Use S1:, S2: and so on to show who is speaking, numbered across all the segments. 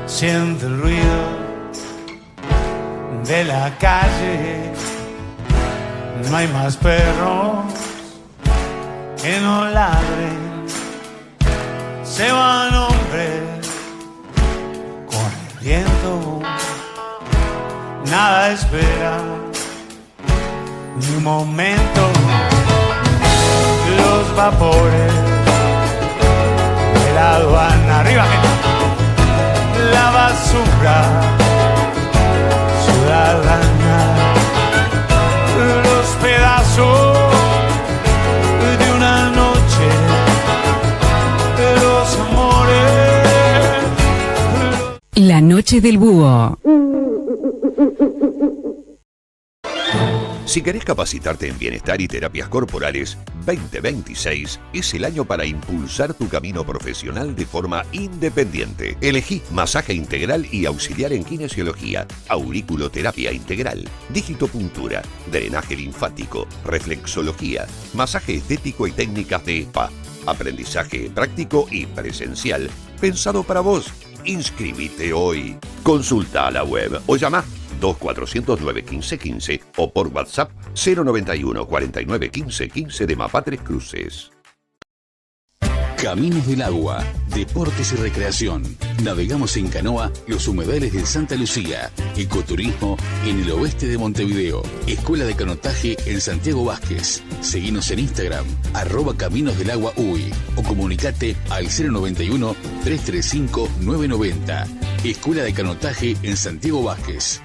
S1: Siente el ruido de la calle. No hay más perros que no ladren. Se van hombres con el viento. Nada espera ni un momento. Los vapores de la aduana. Arriba, gente. La basura ciudadana. Los pedazos de una noche. Los amores.
S2: La noche del búho.
S3: Si querés capacitarte en bienestar y terapias corporales, 2026 es el año para impulsar tu camino profesional de forma independiente. Elegí masaje integral y auxiliar en kinesiología, auriculoterapia integral, digitopuntura, drenaje linfático, reflexología, masaje estético y técnicas de spa, aprendizaje práctico y presencial, pensado para vos. Inscribite hoy. Consulta a la web o llama 2409-1515 o por WhatsApp 091 49 15 15 de Mapá Tres Cruces.
S4: Caminos del Agua, deportes y recreación. Navegamos en canoa los humedales de Santa Lucía. Ecoturismo en el oeste de Montevideo. Escuela de canotaje en Santiago Vázquez. Seguinos en Instagram, @CaminosDelAguaUy o comunicate al 091-335-990. Escuela de canotaje en Santiago Vázquez.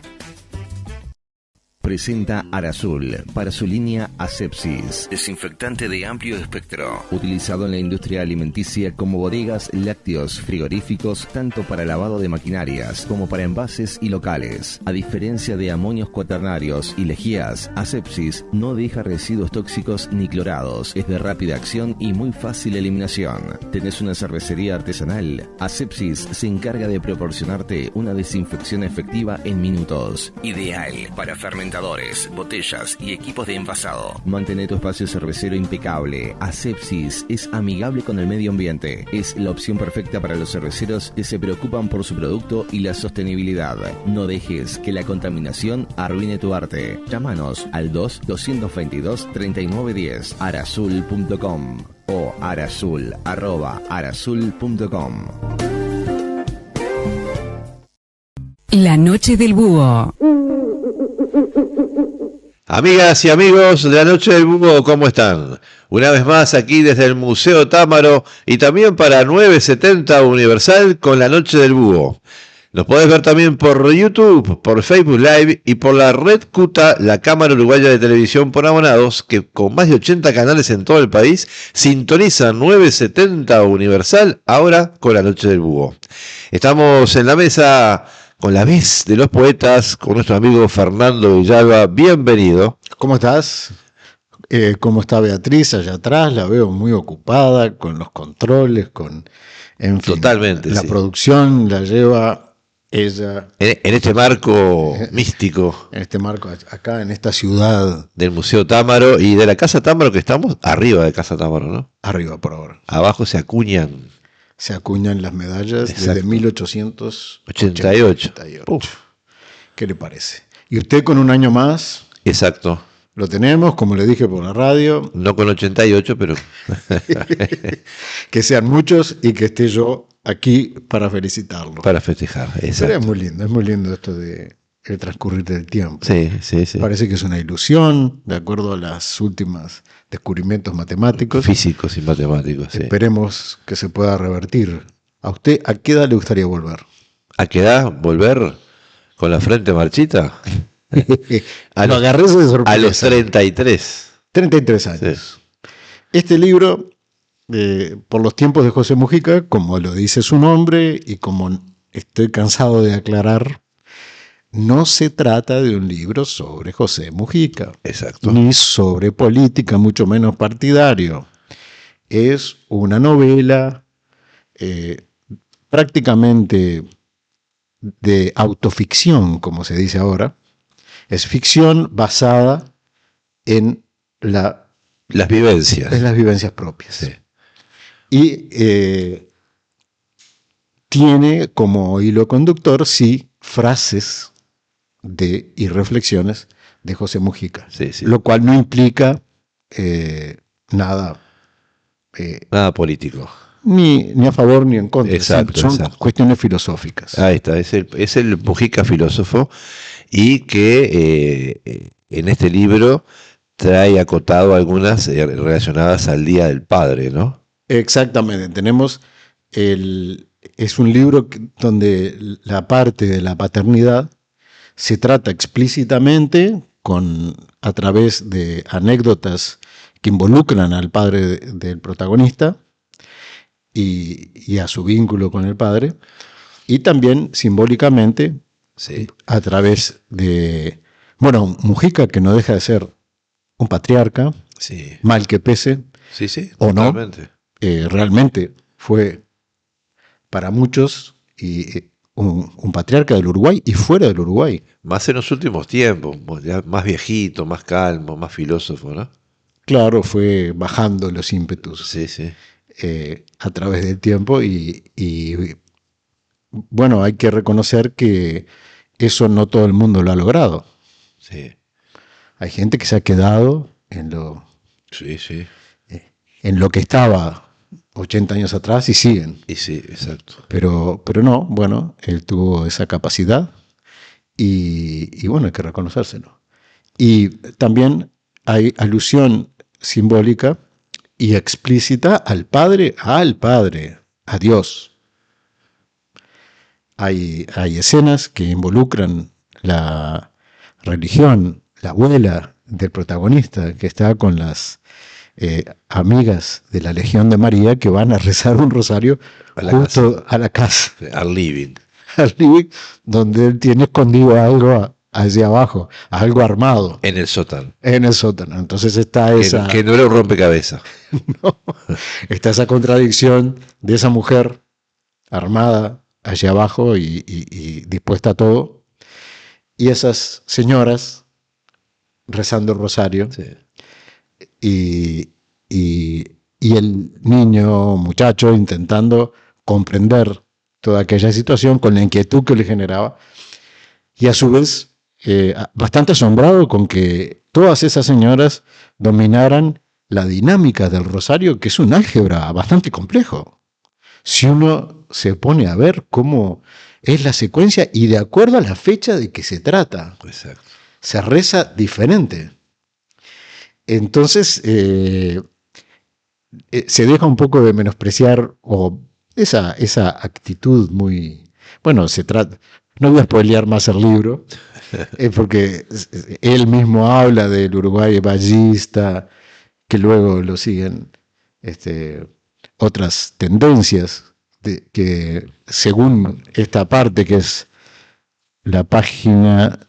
S5: Presenta Arazul para su línea Asepsis.
S6: Desinfectante de amplio espectro.
S5: Utilizado en la industria alimenticia como bodegas, lácteos, frigoríficos, tanto para lavado de maquinarias como para envases y locales. A diferencia de amonios cuaternarios y lejías, Asepsis no deja residuos tóxicos ni clorados. Es de rápida acción y muy fácil eliminación. ¿Tenés una cervecería artesanal? Asepsis se encarga de proporcionarte una desinfección efectiva en minutos.
S6: Ideal para fermentadores, botellas y equipos de envasado.
S5: Mantén tu espacio cervecero impecable. Asepsis es amigable con el medio ambiente. Es la opción perfecta para los cerveceros que se preocupan por su producto y la sostenibilidad. No dejes que la contaminación arruine tu arte. Llámanos al 2-222-3910 arazul.com o arazul@arazul.com.
S2: La noche del búho.
S7: Amigas y amigos de la Noche del Búho, ¿cómo están? Una vez más aquí desde el Museo Támaro y también para 970 Universal con la Noche del Búho. Nos podés ver también por YouTube, por Facebook Live y por la Red CUTA, la Cámara Uruguaya de Televisión por Abonados, que con más de 80 canales en todo el país sintoniza 970 Universal, ahora con la Noche del Búho. Estamos en la mesa con la vez de los poetas, con nuestro amigo Fernando Villalba. Bienvenido.
S8: ¿Cómo estás? ¿Cómo está Beatriz allá atrás? La veo muy ocupada con los controles, en fin,
S7: totalmente,
S8: la
S7: sí.
S8: Producción la lleva ella.
S7: En este marco místico.
S8: En este marco, acá en esta ciudad.
S7: Del Museo Támaro y de la Casa Támaro, que estamos arriba de Casa Támaro, ¿no?
S8: Arriba por ahora.
S7: Abajo se acuñan
S8: las medallas. Exacto. Desde 1888. ¿Qué le parece? Y usted con un año más.
S7: Exacto.
S8: Lo tenemos, como le dije por la radio.
S7: No con 88, pero...
S8: Que sean muchos y que esté yo aquí para felicitarlo.
S7: Para festejar, exacto.
S8: Pero es muy lindo esto de el transcurrir del tiempo.
S7: Sí.
S8: Parece que es una ilusión, de acuerdo a los últimos descubrimientos matemáticos.
S7: Físicos y matemáticos, sí.
S8: Esperemos que se pueda revertir. ¿A usted a qué edad le gustaría volver?
S7: ¿A qué edad volver con la frente marchita?
S8: Lo agarré de sorpresa.
S7: A los 33.
S8: 33 años. Sí. Este libro, por los tiempos de José Mujica, como lo dice su nombre y como estoy cansado de aclarar, no se trata de un libro sobre José Mujica.
S7: Exacto.
S8: Ni sobre política, mucho menos partidario. Es una novela prácticamente de autoficción, como se dice ahora. Es ficción basada en
S7: las vivencias.
S8: En las vivencias propias.
S7: Sí.
S8: Y tiene como hilo conductor, sí, frases y reflexiones de José Mujica,
S7: Sí, sí.
S8: lo cual no implica nada
S7: Nada político.
S8: ni a favor ni en contra.
S7: Exacto,
S8: son
S7: exacto.
S8: cuestiones filosóficas.
S7: Ahí está, es el Mujica filósofo y que en este libro trae acotado algunas relacionadas al Día del Padre, ¿no?
S8: Exactamente, es un libro donde la parte de la paternidad se trata explícitamente a través de anécdotas que involucran al padre del protagonista y a su vínculo con el padre, y también simbólicamente
S7: Sí.
S8: a través de, bueno, Mujica, que no deja de ser un patriarca,
S7: Sí,
S8: mal que pese,
S7: sí,
S8: ¿o no?
S7: totalmente.
S8: Realmente fue para muchos un patriarca del Uruguay y fuera del Uruguay.
S7: Más en los últimos tiempos, ya más viejito, más calmo, más filósofo, ¿no?
S8: Claro, fue bajando los ímpetus
S7: Sí, sí.
S8: a través del tiempo y bueno, hay que reconocer que eso no todo el mundo lo ha logrado.
S7: Sí,
S8: Hay gente que se ha quedado en
S7: sí.
S8: lo que estaba 80 años atrás y siguen.
S7: Y sí, exacto.
S8: Pero no, bueno, él tuvo esa capacidad y bueno, hay que reconocérselo. Y también hay alusión simbólica y explícita al Padre, a Dios. Hay escenas que involucran la religión, la abuela del protagonista que está con las amigas de la Legión de María que van a rezar un rosario justo a la casa,
S7: Al living.
S8: al living, donde él tiene escondido algo hacia abajo, algo armado
S7: En el sótano.
S8: en el sótano. Entonces está
S7: Que no era un rompecabezas.
S8: está esa contradicción de esa mujer armada hacia abajo y dispuesta a todo, y esas señoras rezando el rosario.
S7: Sí.
S8: Y el niño, muchacho, intentando comprender toda aquella situación con la inquietud que le generaba, y a su vez bastante asombrado con que todas esas señoras dominaran la dinámica del rosario, que es un álgebra bastante complejo. Si uno se pone a ver cómo es la secuencia y de acuerdo a la fecha de que se trata,
S7: Exacto.
S8: se reza diferente. Entonces, se deja un poco de menospreciar o esa actitud muy... Bueno, no voy a spoilear más el libro, porque él mismo habla del Uruguay ballista, que luego lo siguen otras tendencias, que según esta parte, que es la página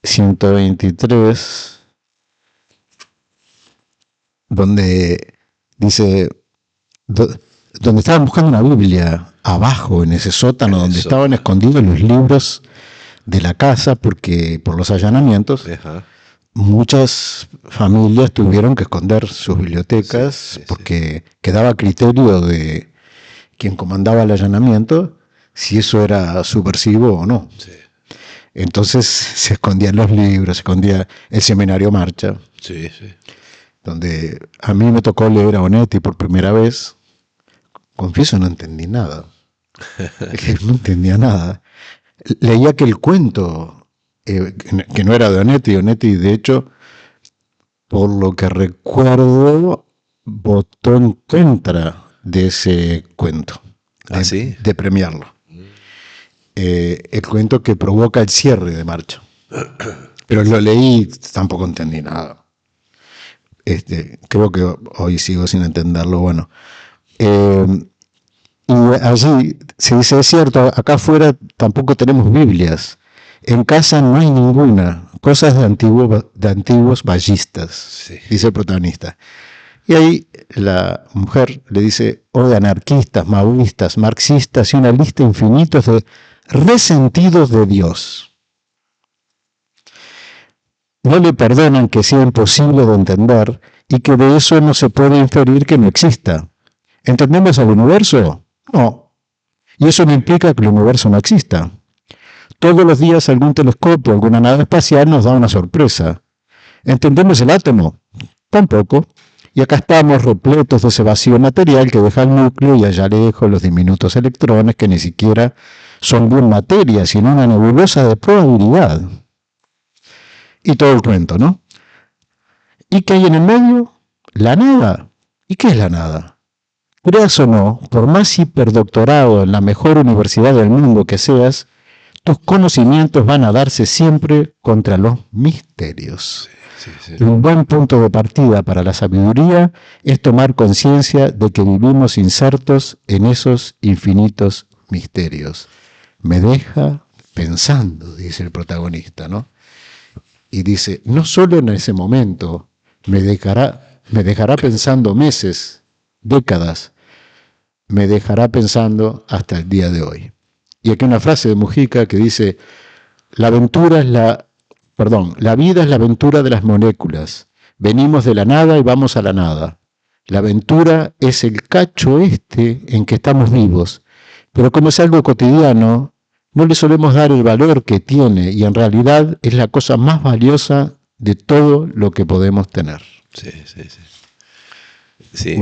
S8: 123, donde dice, donde estaban buscando una Biblia abajo en ese sótano, donde estaban escondidos los libros de la casa, porque por los allanamientos
S7: Ajá.
S8: muchas familias tuvieron que esconder sus bibliotecas, porque quedaba a criterio de quien comandaba el allanamiento si eso era subversivo o no.
S7: Sí.
S8: Entonces se escondían los libros, se escondía el seminario Marcha,
S7: Sí.
S8: donde a mí me tocó leer a Onetti por primera vez. Confieso, no entendí nada. No entendía nada. Leía que el cuento, que no era de Onetti, Onetti de hecho, por lo que recuerdo, votó en contra de ese cuento,
S7: ¿Ah, sí?
S8: de premiarlo. El cuento que provoca el cierre de Marcha. Pero lo leí, tampoco entendí nada. Creo que hoy sigo sin entenderlo. Bueno, y allí se dice, es cierto, acá afuera tampoco tenemos Biblias, en casa no hay ninguna, cosas de antiguos ballistas,
S7: Sí.
S8: dice el protagonista. Y ahí la mujer le dice, de anarquistas, maoístas, marxistas y una lista infinita de resentidos de Dios. No le perdonan que sea imposible de entender y que de eso no se puede inferir que no exista. ¿Entendemos al universo? No. Y eso no implica que el universo no exista. Todos los días algún telescopio, alguna nave espacial nos da una sorpresa. ¿Entendemos el átomo? Tampoco. Y acá estamos repletos de ese vacío material que deja el núcleo y allá lejos los diminutos electrones que ni siquiera son bien materia, sino una nebulosa de probabilidad. Y todo el cuento, ¿no? ¿Y qué hay en el medio? La nada. ¿Y qué es la nada? Creas o no, por más hiperdoctorado en la mejor universidad del mundo que seas, tus conocimientos van a darse siempre contra los misterios. Sí. Un buen punto de partida para la sabiduría es tomar conciencia de que vivimos insertos en esos infinitos misterios. Me deja pensando, dice el protagonista, ¿no? Y dice, no solo en ese momento, me dejará pensando meses, décadas, me dejará pensando hasta el día de hoy. Y aquí una frase de Mujica que dice, la vida es la aventura de las moléculas. Venimos de la nada y vamos a la nada. La aventura es el cacho en que estamos vivos. Pero como es algo cotidiano, no le solemos dar el valor que tiene y en realidad es la cosa más valiosa de todo lo que podemos tener.
S7: Sí,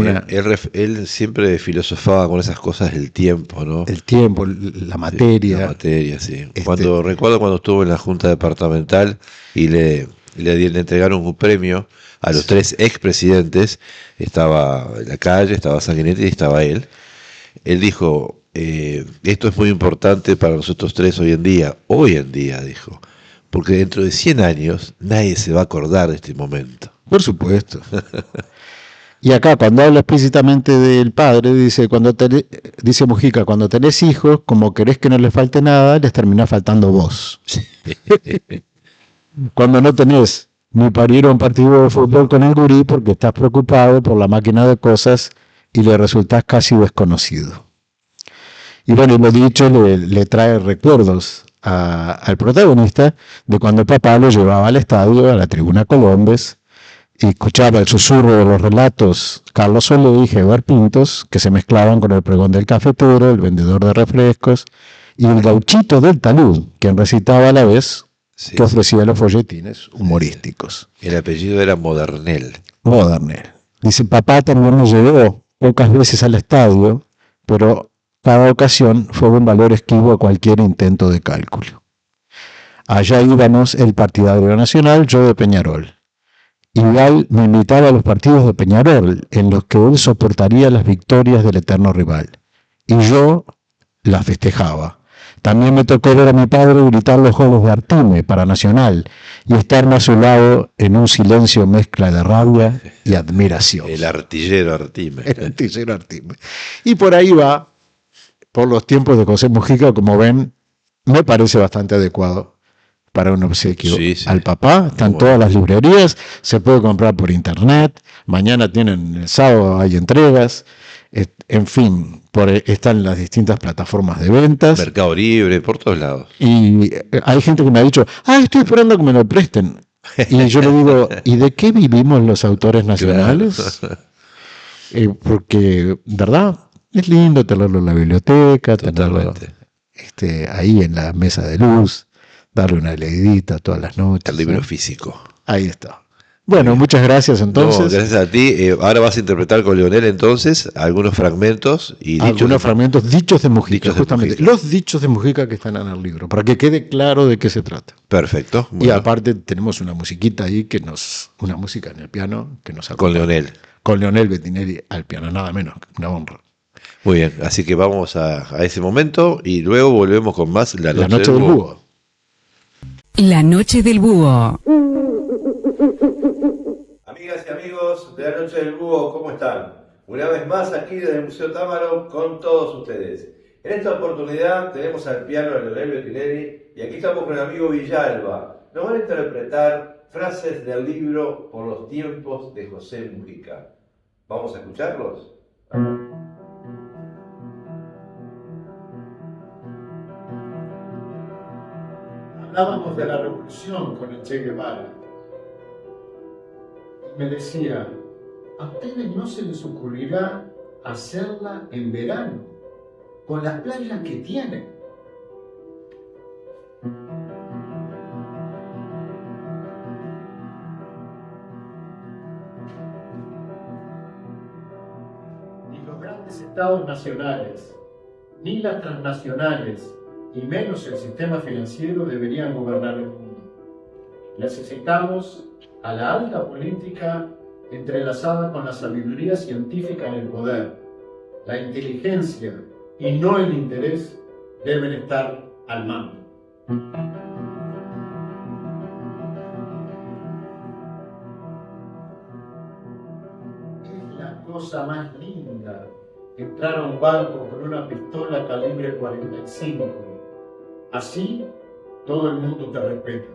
S7: él siempre filosofaba con esas cosas del tiempo, ¿no?
S8: El tiempo, la materia.
S7: Sí, la materia, sí. Recuerdo cuando estuvo en la Junta Departamental y le entregaron un premio a los 3 expresidentes, estaba en la calle, estaba Sanguinetti y estaba él. Él dijo, esto es muy importante para nosotros 3 hoy en día, dijo, porque dentro de 100 años nadie se va a acordar de este momento.
S8: Por supuesto. Y acá, cuando habla explícitamente del padre, dice Mujica, cuando tenés hijos, como querés que no les falte nada, les termina faltando vos. Cuando no tenés ni para ir a un partido de fútbol con el gurí porque estás preocupado por la máquina de cosas y le resultás casi desconocido. Y bueno, lo dicho le trae recuerdos al protagonista de cuando papá lo llevaba al estadio, a la tribuna Colombes, y escuchaba el susurro de los relatos Carlos Solé y Geber Pintos, que se mezclaban con el pregón del cafetero, el vendedor de refrescos, y el gauchito del talud, quien recitaba a la vez que ofrecía los folletines humorísticos.
S7: El apellido era Modernel.
S8: Dice, papá también nos llevó pocas veces al estadio, pero cada ocasión fue un valor esquivo a cualquier intento de cálculo. Allá íbamos el partidario nacional, yo de Peñarol. Igual me invitaba a los partidos de Peñarol, en los que él soportaría las victorias del eterno rival. Y yo las festejaba. También me tocó ver a mi padre gritar los goles de Artime para Nacional y estarme a su lado en un silencio mezcla de rabia y admiración.
S7: El artillero Artime.
S8: Y por ahí va, por los tiempos de José Mujica, como ven, me parece bastante adecuado para un obsequio al papá. Están todas las librerías, se puede comprar por internet, mañana el sábado hay entregas, en fin, están las distintas plataformas de ventas.
S7: Mercado Libre, por todos lados.
S8: Y hay gente que me ha dicho, estoy esperando que me lo presten. Y yo le digo, ¿y de qué vivimos los autores nacionales? Claro. Porque, ¿verdad? Es lindo tenerlo en la biblioteca, tenerlo ahí en la mesa de luz, darle una leidita todas las noches.
S7: El libro físico.
S8: Ahí está. Bueno, muchas gracias entonces.
S7: No, gracias a ti. Ahora vas a interpretar con Leonel entonces algunos fragmentos y
S8: dichos de Mujica, justamente. Los dichos de Mujica que están en el libro, para que quede claro de qué se trata.
S7: Perfecto.
S8: Bueno. Y aparte tenemos una musiquita ahí una música en el piano que nos acompaña.
S7: Con Leonel.
S8: Con Leonel Bettinelli al piano, nada menos, una honra.
S7: Muy bien, así que vamos a ese momento y luego volvemos con más La Noche del Búho.
S2: La Noche del Búho.
S1: Amigas y amigos de La Noche del Búho, ¿cómo están? Una vez más aquí desde el Museo Támaro con todos ustedes. En esta oportunidad tenemos al piano de Leonel Bettinelli y aquí estamos con el amigo Villalba. Nos van a interpretar frases del libro Por los tiempos de José Mujica. ¿Vamos a escucharlos?
S8: Hablábamos de la revolución con el Che Guevara. Me decía, a ustedes no se les ocurrirá hacerla en verano,
S9: con las playas que tiene. Ni los grandes estados nacionales, ni las transnacionales, y menos el sistema financiero deberían gobernar el mundo. Necesitamos a la alta política entrelazada con la sabiduría científica en el poder. La inteligencia y no el interés deben estar al mando. Es la cosa más linda entrar a un banco con una pistola calibre 45. Así todo el mundo te respeta.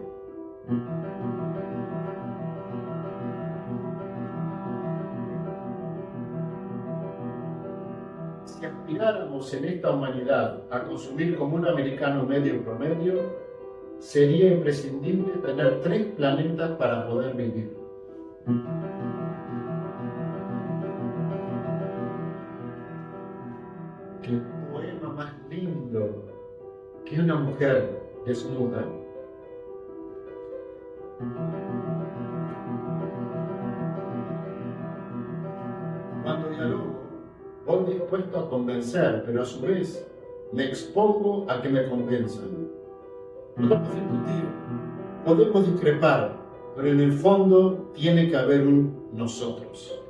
S9: Si aspiráramos en esta humanidad a consumir como un americano medio promedio, sería imprescindible tener 3 planetas para poder vivir. Qué poema más lindo que una mujer desnuda. Cuando dialogo, voy dispuesto a convencer, pero a su vez me expongo a que me convenzan. Podemos discutir, podemos discrepar, pero en el fondo tiene que haber un nosotros.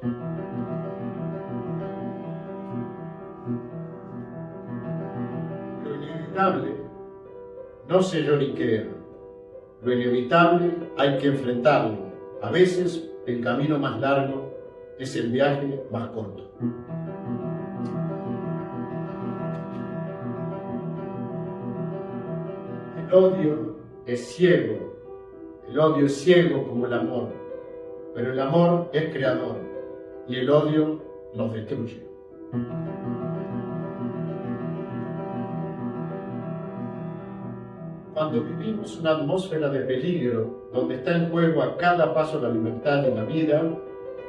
S9: Lo inevitable no se lloriquea. Lo inevitable hay que enfrentarlo. A veces el camino más largo es el viaje más corto. El odio es ciego. El odio es ciego como el amor. Pero el amor es creador y el odio nos destruye. Cuando vivimos una atmósfera de peligro, donde está en juego a cada paso la libertad y la vida,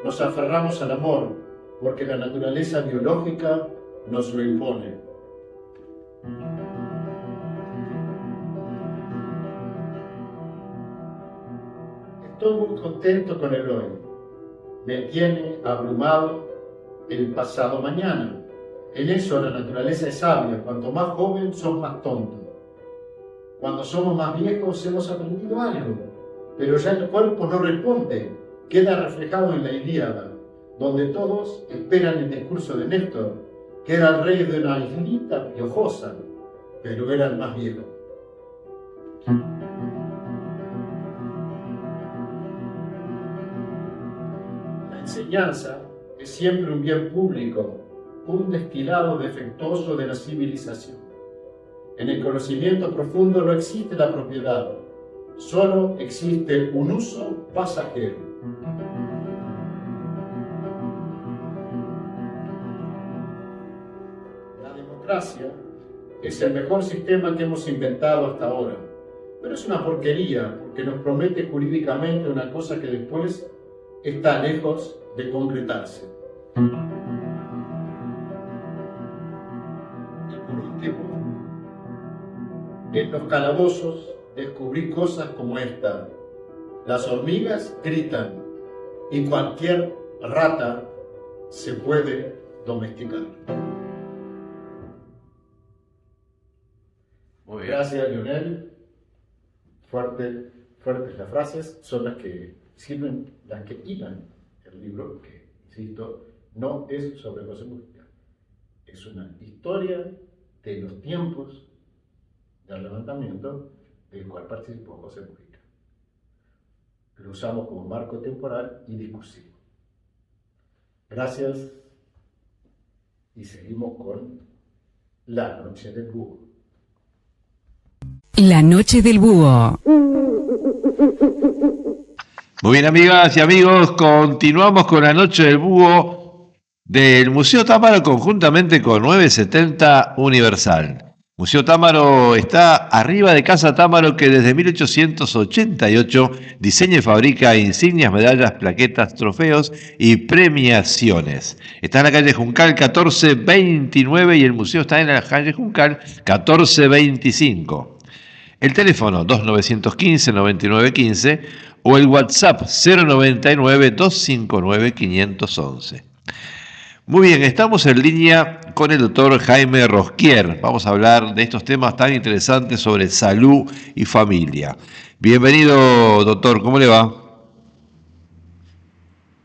S9: nos aferramos al amor, porque la naturaleza biológica nos lo impone. Estoy muy contento con el hoy. Me tiene abrumado el pasado mañana. En eso la naturaleza es sabia. Cuanto más joven, sos más tonto. Cuando somos más viejos hemos aprendido algo, pero ya el cuerpo no responde. Queda reflejado en la Ilíada, donde todos esperan el discurso de Néstor, que era el rey de una islita piojosa, pero era el más viejo. La enseñanza es siempre un bien público, un destilado defectuoso de la civilización. En el conocimiento profundo no existe la propiedad, solo existe un uso pasajero. La democracia es el mejor sistema que hemos inventado hasta ahora, pero es una porquería porque nos promete jurídicamente una cosa que después está lejos de concretarse. Y por último, en los calabozos descubrí cosas como esta. Las hormigas gritan y cualquier rata se puede domesticar. Muy bien. Gracias, Lionel. Fuertes las frases, son las que sirven, las que hilan el libro, que, insisto, no es sobre José Mujica. Es una historia de los tiempos del levantamiento del cual participó José Mujica. Lo usamos como marco temporal y discursivo. Gracias y seguimos con La Noche del Búho.
S2: La Noche del Búho.
S7: Muy bien, amigas y amigos, continuamos con La Noche del Búho del Museo Támaro conjuntamente con 970 Universal. Museo Támaro está arriba de Casa Támaro, que desde 1888 diseña y fabrica insignias, medallas, plaquetas, trofeos y premiaciones. Está en la calle Juncal 1429 y el museo está en la calle Juncal 1425. El teléfono 2915-9915 o el WhatsApp 099-259-511. Muy bien, estamos en línea con el doctor Jaime Rosquier. Vamos a hablar de estos temas tan interesantes sobre salud y familia. Bienvenido, doctor, ¿cómo le va?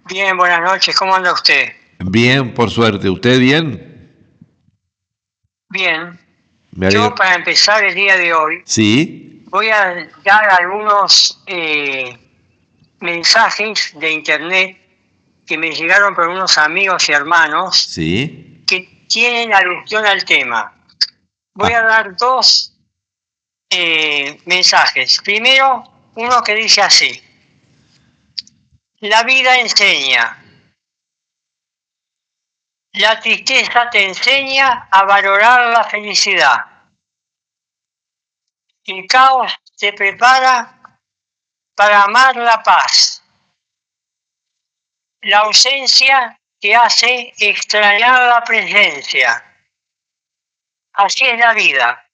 S10: Bien, buenas noches, ¿cómo anda usted?
S7: Bien, por suerte. ¿Usted bien?
S10: Bien.
S7: Me alegro.
S10: Yo, para empezar el día de hoy,
S7: Sí.
S10: voy a dar algunos mensajes de internet que me llegaron por unos amigos y hermanos
S7: Sí.
S10: que tienen alusión al tema. Voy a dar dos mensajes. Primero, uno que dice así: la vida enseña. La tristeza te enseña a valorar la felicidad. El caos te prepara para amar la paz. La ausencia te hace extrañar la presencia. Así es la vida.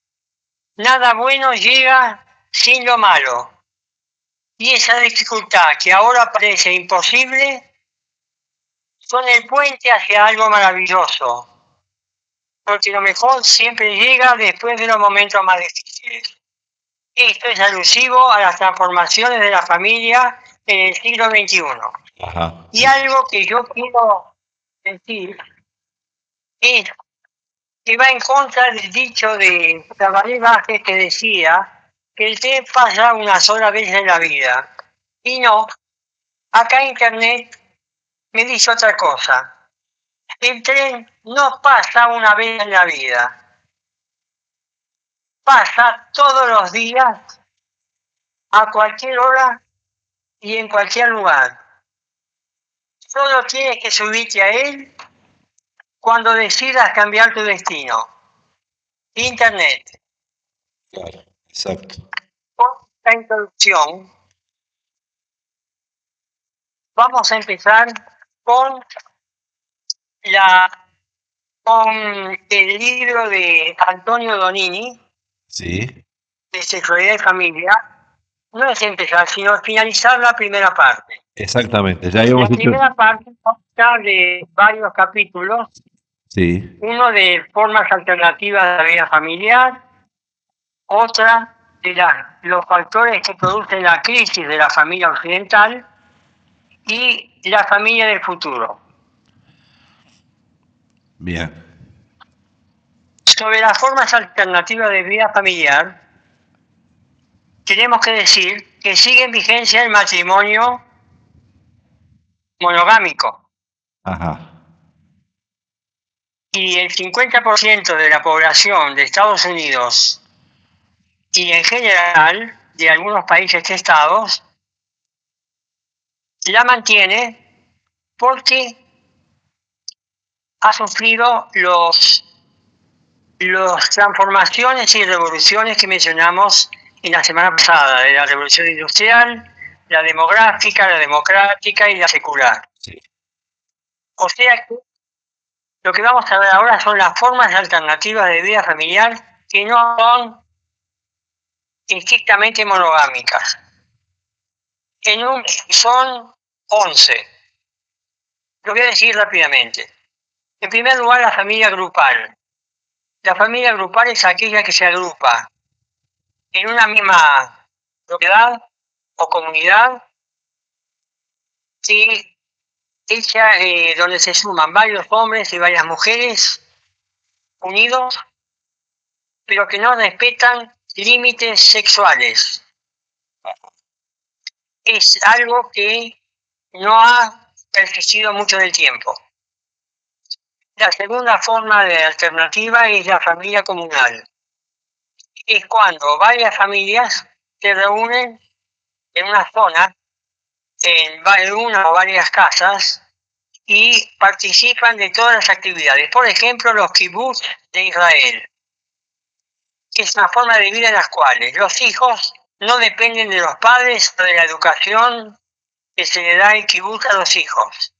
S10: Nada bueno llega sin lo malo. Y esa dificultad que ahora parece imposible son el puente hacia algo maravilloso. Porque lo mejor siempre llega después de los momentos más difíciles. Esto es alusivo a las transformaciones de la familia en el siglo XXI.
S7: Ajá.
S10: Y algo que yo quiero decir es que va en contra del dicho de Tabaré Vázquez que decía que el tren pasa una sola vez en la vida. Y no, acá en internet me dice otra cosa. El tren no pasa una vez en la vida. Pasa todos los días, a cualquier hora y en cualquier lugar. Solo tienes que subirte a él cuando decidas cambiar tu destino. Internet.
S7: Claro, exacto.
S10: Con esta introducción, vamos a empezar con el libro de Antonio Donini,
S7: Sí.
S10: de Sexualidad y Familia. No es empezar, sino finalizar la primera parte.
S7: Exactamente. Ya
S10: La
S7: habíamos dicho.
S10: primera parte consta de varios capítulos.
S7: Sí.
S10: Uno de formas alternativas de la vida familiar, otra de los factores que producen la crisis de la familia occidental y la familia del futuro.
S7: Bien.
S10: Sobre las formas alternativas de vida familiar, tenemos que decir que sigue en vigencia el matrimonio monogámico.
S7: Ajá.
S10: Y el 50% de la población de Estados Unidos y en general de algunos países que estados la mantiene porque ha sufrido las transformaciones y revoluciones que mencionamos en la semana pasada, de la revolución industrial, la demográfica, la democrática y la secular.
S7: Sí.
S10: O sea que lo que vamos a ver ahora son las formas alternativas de vida familiar que no son estrictamente monogámicas. Son 11. Lo voy a decir rápidamente. En primer lugar, la familia grupal. La familia grupal es aquella que se agrupa en una misma propiedad o comunidad donde se suman varios hombres y varias mujeres unidos, pero que no respetan límites sexuales. Es algo que no ha persistido mucho en el tiempo. La segunda forma de alternativa es la familia comunal. Es cuando varias familias se reúnen en una zona, en una o varias casas, y participan de todas las actividades. Por ejemplo, los kibutz de Israel. es una forma de vida en las cuales los hijos no dependen de los padres o de la educación que se le da el kibutz a los hijos.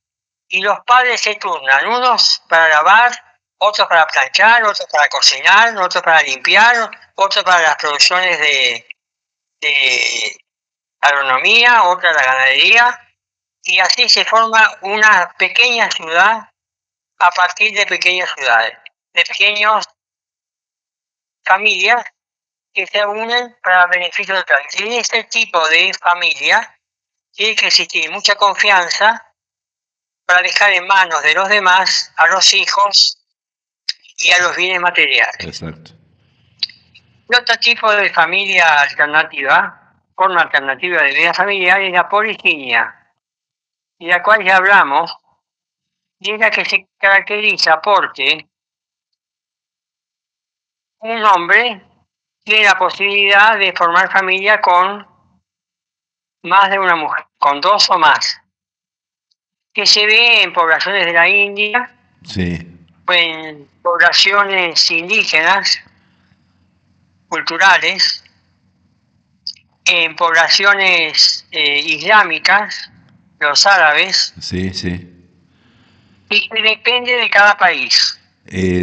S10: Y los padres se turnan, unos para lavar, otros para planchar, otros para cocinar, otros para limpiar, otros para las producciones de agronomía, otra la ganadería, y así se forma una pequeña ciudad a partir de pequeñas ciudades, de pequeñas familias que se unen para beneficio del país. Y en este tipo de familia tiene que existir mucha confianza para dejar en manos de los demás a los hijos y a los bienes materiales.
S7: Exacto.
S10: Y otro tipo de familia alternativa, forma alternativa de vida familiar, es la poliginia, de la cual ya hablamos, y es la que se caracteriza porque un hombre tiene la posibilidad de formar familia con más de una mujer, con dos o más, que se ve en poblaciones de la India,
S7: Sí.
S10: o en poblaciones indígenas, culturales, en poblaciones islámicas, los árabes,
S7: Sí, sí.
S10: y que depende de cada país.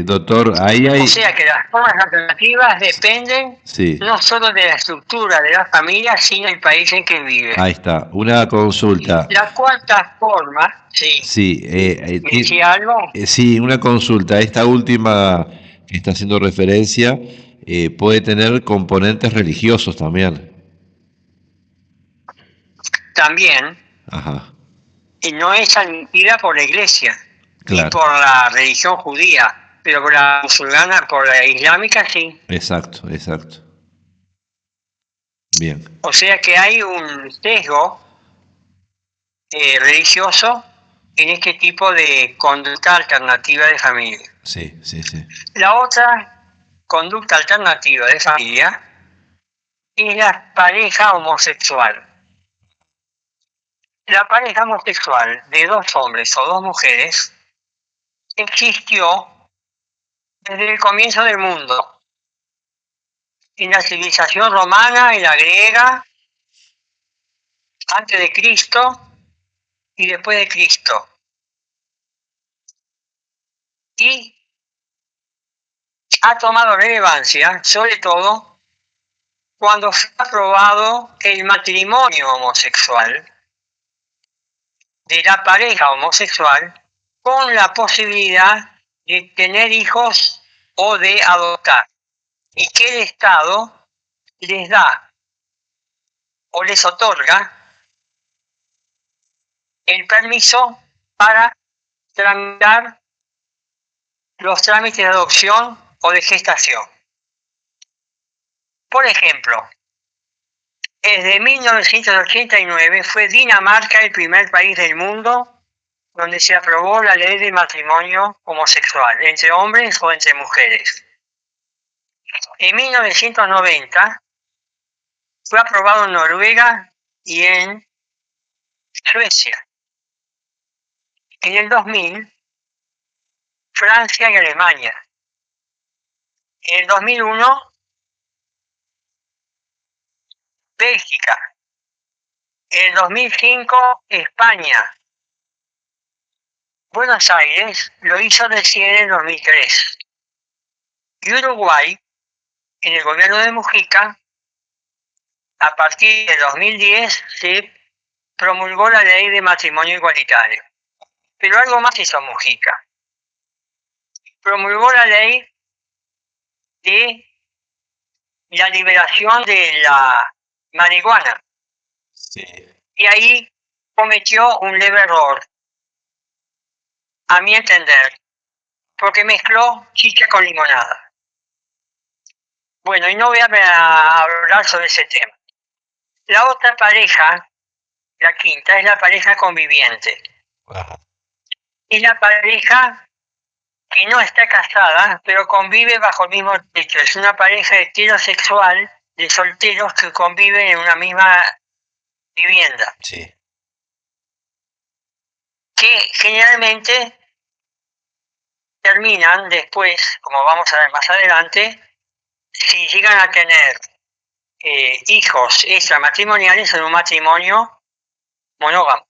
S7: Doctor, ahí hay...
S10: O sea que las formas alternativas dependen
S7: Sí.
S10: no solo de la estructura de la familia, sino del país en que vive.
S7: Ahí está. Una consulta.
S10: La cuarta forma, sí.
S7: Sí.
S10: ¿Me decía algo?
S7: Sí, una consulta. Esta última que está haciendo referencia puede tener componentes religiosos también.
S10: También,
S7: Ajá.
S10: y no es admitida por la iglesia,
S7: Claro.
S10: ni por la religión judía, pero por la musulmana, por la islámica sí.
S7: Exacto, exacto. Bien.
S10: O sea que hay un sesgo religioso en este tipo de conducta alternativa de familia.
S7: Sí, sí, sí.
S10: La otra conducta alternativa de familia es la pareja homosexual. La pareja homosexual de dos hombres o dos mujeres existió desde el comienzo del mundo, en la civilización romana, en la griega, antes de Cristo y después de Cristo. Y ha tomado relevancia, sobre todo, cuando fue aprobado el matrimonio homosexual de la pareja homosexual con la posibilidad de tener hijos o de adoptar, y que el Estado les da o les otorga el permiso para tramitar los trámites de adopción o de gestación. Por ejemplo, desde 1989 fue Dinamarca el primer país del mundo donde se aprobó la ley de matrimonio homosexual, entre hombres o entre mujeres. En 1990 fue aprobado en Noruega y en Suecia. En el 2000, Francia y Alemania. En el 2001, Bélgica. En el 2005, España. Buenos Aires lo hizo recién en el 2003. Y Uruguay, en el gobierno de Mujica, a partir de 2010 se promulgó la ley de matrimonio igualitario. Pero algo más hizo Mujica. Promulgó la ley de la liberación de la marihuana.
S7: Sí.
S10: Y ahí cometió un leve error, a mi entender, porque mezcló chicha con limonada. Bueno, y no voy a hablar sobre ese tema. La otra pareja, la quinta, es la pareja conviviente.
S7: Ajá.
S10: Es la pareja que no está casada, pero convive bajo el mismo techo. Es una pareja heterosexual de solteros que conviven en una misma vivienda.
S7: Sí.
S10: Que generalmente terminan después, como vamos a ver más adelante, si llegan a tener hijos extramatrimoniales en un matrimonio monógamo.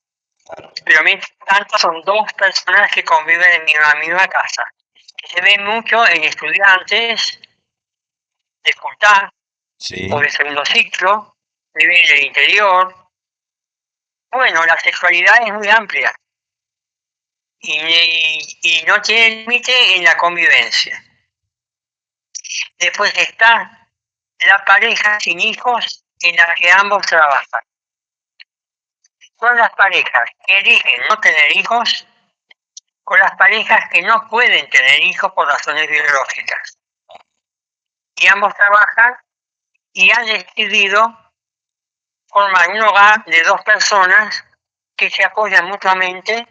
S10: Pero mientras tanto son dos personas que conviven en la misma casa. Que se ve mucho en estudiantes de facultad o de segundo ciclo, viven en el interior. Bueno, la sexualidad es muy amplia y no tiene límite en la convivencia. Después está la pareja sin hijos en la que ambos trabajan. Son las parejas que eligen no tener hijos o las parejas que no pueden tener hijos por razones biológicas. Y ambos trabajan y han decidido formar un hogar de dos personas que se apoyan mutuamente,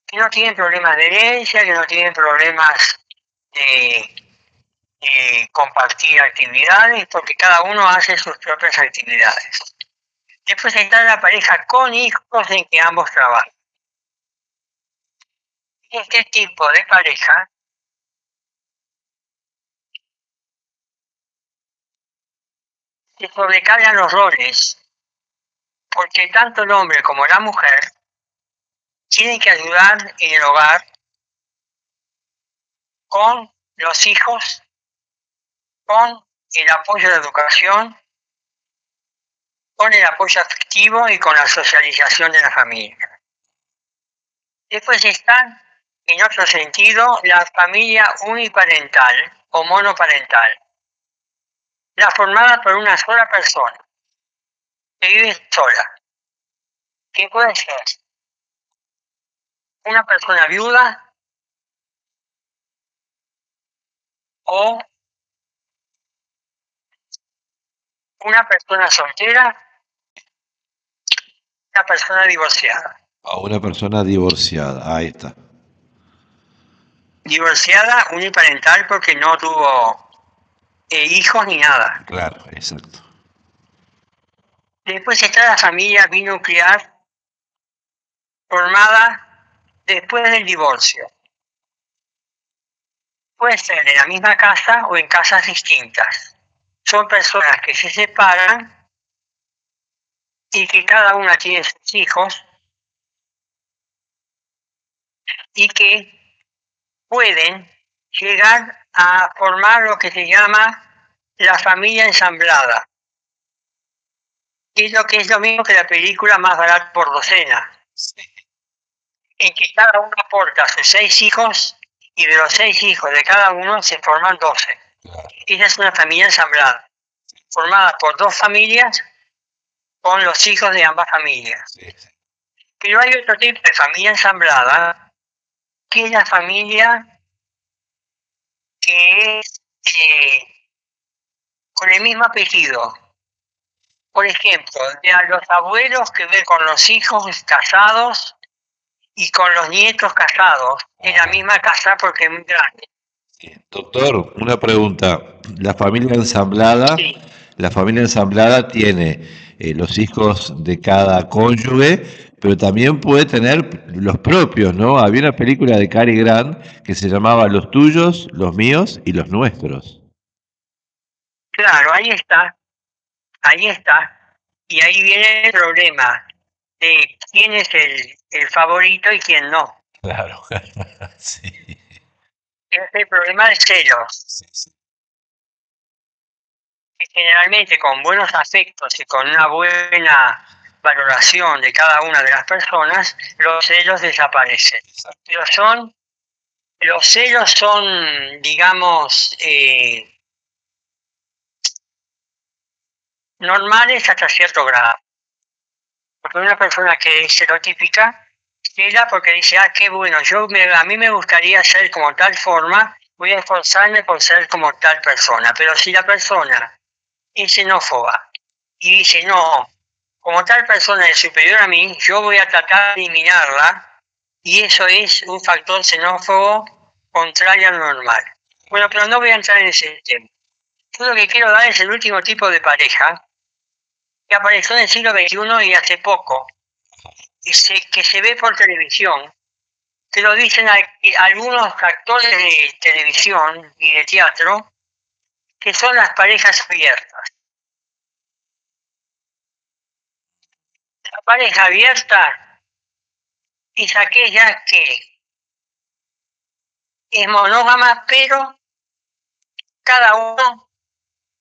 S10: que no tienen problemas de herencia, que no tienen problemas de compartir actividades, porque cada uno hace sus propias actividades. Después está la pareja con hijos en que ambos trabajan. Este tipo de pareja se sobrecargan los roles, porque tanto el hombre como la mujer tienen que ayudar en el hogar con los hijos, con el apoyo de la educación, con el apoyo afectivo y con la socialización de la familia. Después está, en otro sentido, la familia uniparental o monoparental, la formada por una sola persona, que vive sola, que puede ser una persona viuda o una persona soltera, una persona divorciada.
S7: A una persona divorciada, ahí está.
S10: Divorciada uniparental porque no tuvo hijos ni nada.
S7: Claro, exacto.
S10: Después está la familia binuclear formada después del divorcio. Puede ser en la misma casa o en casas distintas. Son personas que se separan y que cada una tiene sus hijos y que pueden llegar a formar lo que se llama la familia ensamblada. Es lo mismo que la película Más barato por docena, en que cada uno aporta sus 6 hijos y de los 6 hijos de cada uno se forman 12. Esa es una familia ensamblada, formada por 2 familias con los hijos de ambas familias. Pero hay otro tipo de familia ensamblada, que es la familia que es con el mismo apellido. Por ejemplo, de a los abuelos que ven con los hijos casados y con los nietos casados en la misma casa porque es muy grande.
S7: Doctor, una pregunta. La familia ensamblada, la familia ensamblada tiene los hijos de cada cónyuge, pero también puede tener los propios, ¿no? Había una película de Cary Grant que se llamaba Los tuyos, los míos y los nuestros.
S10: Claro, ahí está. Y ahí viene el problema de quién es el favorito y quién no.
S7: Claro, sí.
S10: Es el problema de celos. Que generalmente con buenos afectos y con una buena valoración de cada una de las personas, los celos desaparecen. Pero los celos son, digamos, normales hasta cierto grado. Porque una persona que es celotípica, cela porque dice, qué bueno, a mí me gustaría ser como tal forma, voy a esforzarme por ser como tal persona. Pero si la persona es xenófoba y dice, no, como tal persona es superior a mí, yo voy a tratar de eliminarla, y eso es un factor xenófobo contrario al normal. Bueno, pero no voy a entrar en ese tema. Yo lo que quiero dar es el último tipo de pareja que apareció en el siglo XXI y hace poco, que se ve por televisión, que lo dicen algunos actores de televisión y de teatro, que son las parejas abiertas. La pareja abierta es aquella que es monógama, pero cada uno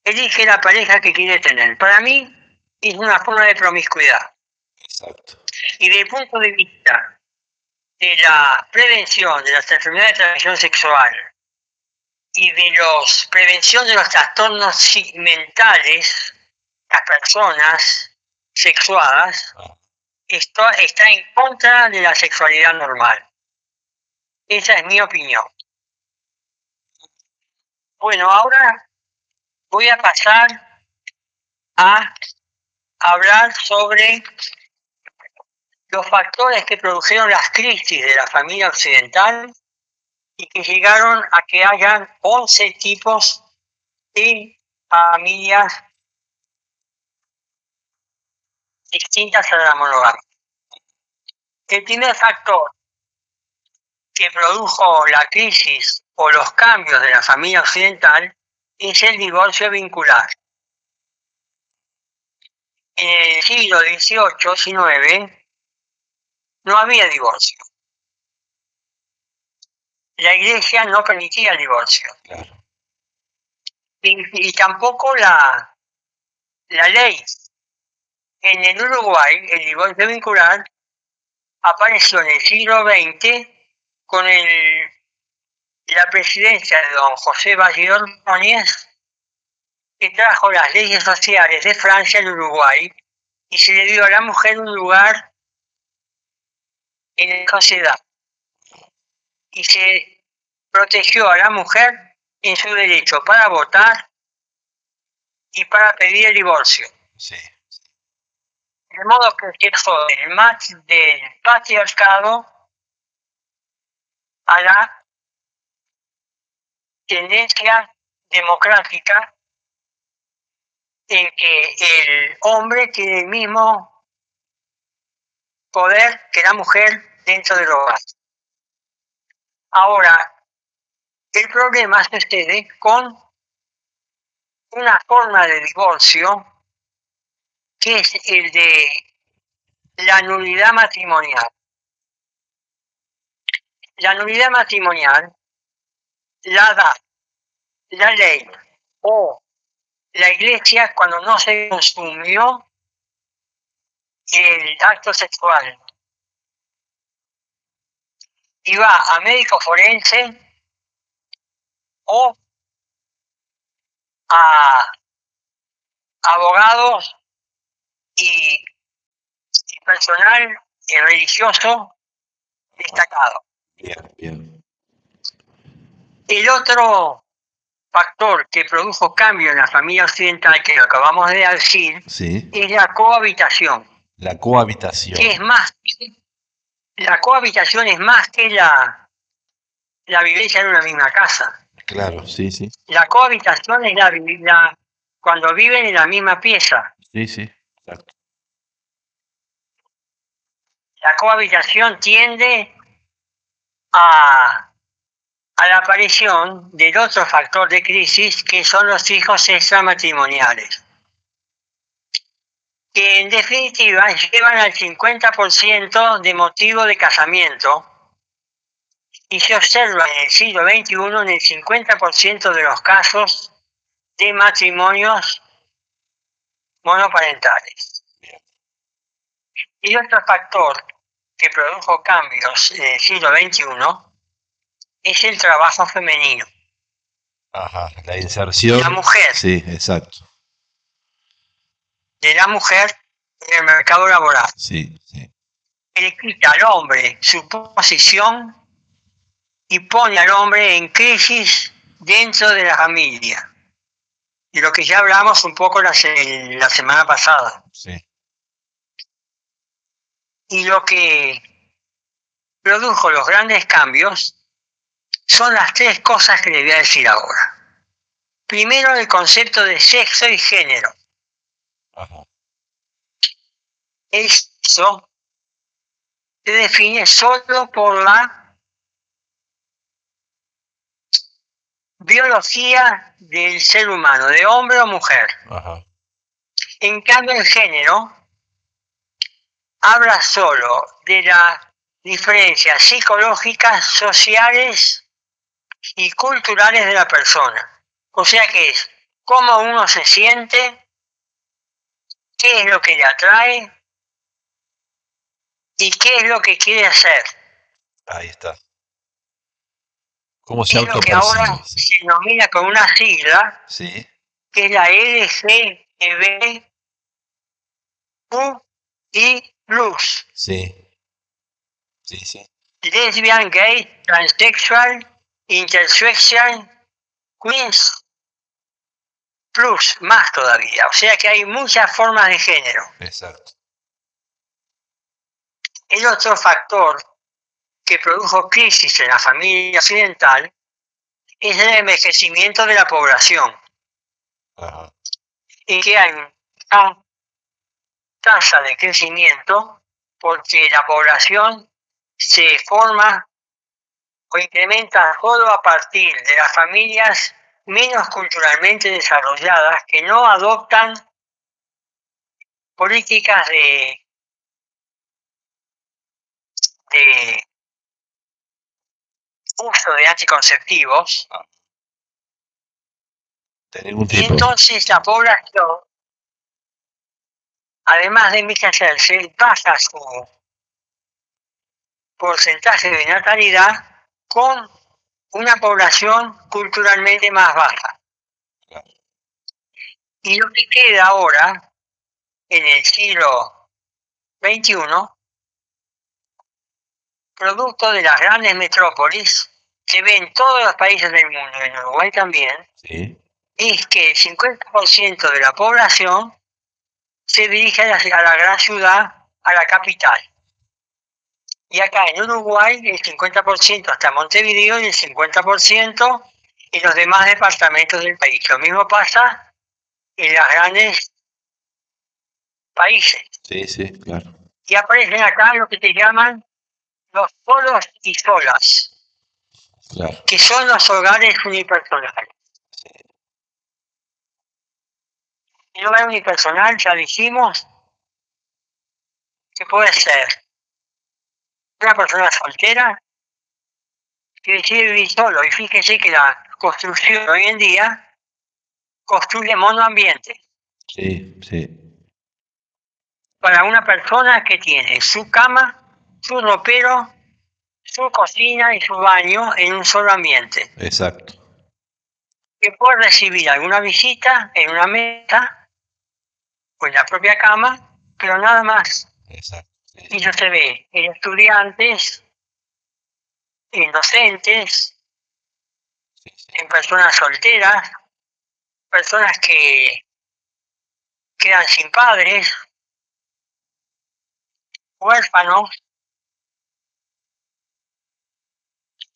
S10: elige la pareja que quiere tener. Para mí es una forma de promiscuidad.
S7: Exacto.
S10: Y desde el punto de vista de la prevención de las enfermedades de transmisión sexual y de la prevención de los trastornos mentales, las personas sexuadas, esto está en contra de la sexualidad normal. Esa es mi opinión. Bueno, ahora voy a pasar a hablar sobre los factores que produjeron las crisis de la familia occidental y que llegaron a que hayan 11 tipos de familias distintas a la monogamia. El primer factor que produjo la crisis o los cambios de la familia occidental es el divorcio vincular. En el siglo XVIII-XIX no había divorcio. La Iglesia no permitía el divorcio.
S7: Claro.
S10: Y tampoco la ley. En el Uruguay, el divorcio vincular apareció en el siglo XX con la presidencia de don José Valle Ordóñez, que trajo las leyes sociales de Francia al Uruguay y se le dio a la mujer un lugar en la sociedad. Y se protegió a la mujer en su derecho para votar y para pedir el divorcio.
S7: Sí.
S10: De modo que pasó del patriarcado a la tendencia democrática en que el hombre tiene el mismo poder que la mujer dentro del hogar. Ahora, el problema sucede con una forma de divorcio que es el de la nulidad matrimonial. La nulidad matrimonial la da la ley o la Iglesia cuando no se consumió el acto sexual. Y va a médico forense o a abogados y personal religioso destacado.
S7: Bien, bien.
S10: El otro factor que produjo cambio en la familia occidental, que lo acabamos de decir,
S7: Sí.
S10: es la cohabitación.
S7: La cohabitación.
S10: Que es más, la cohabitación es más que la vivencia en una misma casa.
S7: Claro, sí, sí.
S10: La cohabitación es cuando viven en la misma pieza.
S7: Sí, sí, exacto.
S10: La cohabitación tiende a la aparición del otro factor de crisis, que son los hijos extramatrimoniales, que en definitiva llevan al 50% de motivo de casamiento y se observa en el siglo XXI en el 50% de los casos de matrimonios monoparentales. Y otro factor que produjo cambios en el siglo XXI es el trabajo femenino.
S7: Ajá, la inserción.
S10: La mujer.
S7: Sí, exacto.
S10: De la mujer en el mercado laboral.
S7: Sí, sí.
S10: Que le quita al hombre su posición y pone al hombre en crisis dentro de la familia. De lo que ya hablamos un poco la semana pasada.
S7: Sí.
S10: Y lo que produjo los grandes cambios son las tres cosas que le voy a decir ahora. Primero, el concepto de sexo y género.
S7: Ajá.
S10: Eso se define solo por la biología del ser humano, de hombre o mujer.
S7: Ajá.
S10: En cambio, el género habla solo de las diferencias psicológicas, sociales y culturales de la persona. O sea que es cómo uno se siente, qué es lo que le atrae y qué es lo que quiere hacer.
S7: Ahí está. ¿Cómo se
S10: Es lo que ahora
S7: autopercibe?
S10: se denomina con una sigla,
S7: Sí,
S10: que es la LGBTQI+.
S7: sí, sí, sí.
S10: Lesbian, gay, transsexual, intersexual, queens, plus, más todavía. O sea que hay muchas formas de género.
S7: Exacto.
S10: El otro factor que produjo crisis en la familia occidental es el envejecimiento de la población.
S7: Ajá.
S10: Y que hay una tasa de crecimiento porque la población se forma o incrementa solo a partir de las familias menos culturalmente desarrolladas que no adoptan políticas de uso de anticonceptivos.
S7: De ningún
S10: Y
S7: tipo.
S10: entonces la población, además de envejecerse, baja su porcentaje de natalidad con una población culturalmente más baja. Y lo que queda ahora, en el siglo XXI, producto de las grandes metrópolis, se ve en todos los países del mundo, en Uruguay también,
S7: Sí,
S10: es que el 50% de la población se dirige a la gran ciudad, a la capital. Y acá en Uruguay el 50% hasta Montevideo y el 50% en los demás departamentos del país. Lo mismo pasa en los grandes países.
S7: sí, sí, claro.
S10: Y aparecen acá lo que se llaman los solos y solas,
S7: Claro.
S10: que son los hogares unipersonales. El hogar unipersonal, ya dijimos, que puede ser una persona soltera que decide vivir solo. Y fíjese que la construcción hoy en día construye monoambiente.
S7: Sí, sí,
S10: Para una persona que tiene su cama, su ropero, su cocina y su baño en un solo ambiente.
S7: exacto.
S10: Que puede recibir alguna visita en una mesa o en la propia cama, pero nada más.
S7: Exacto. Sí,
S10: Y eso se ve en estudiantes, en docentes,
S7: sí, sí.
S10: en personas solteras, personas que quedan sin padres, huérfanos,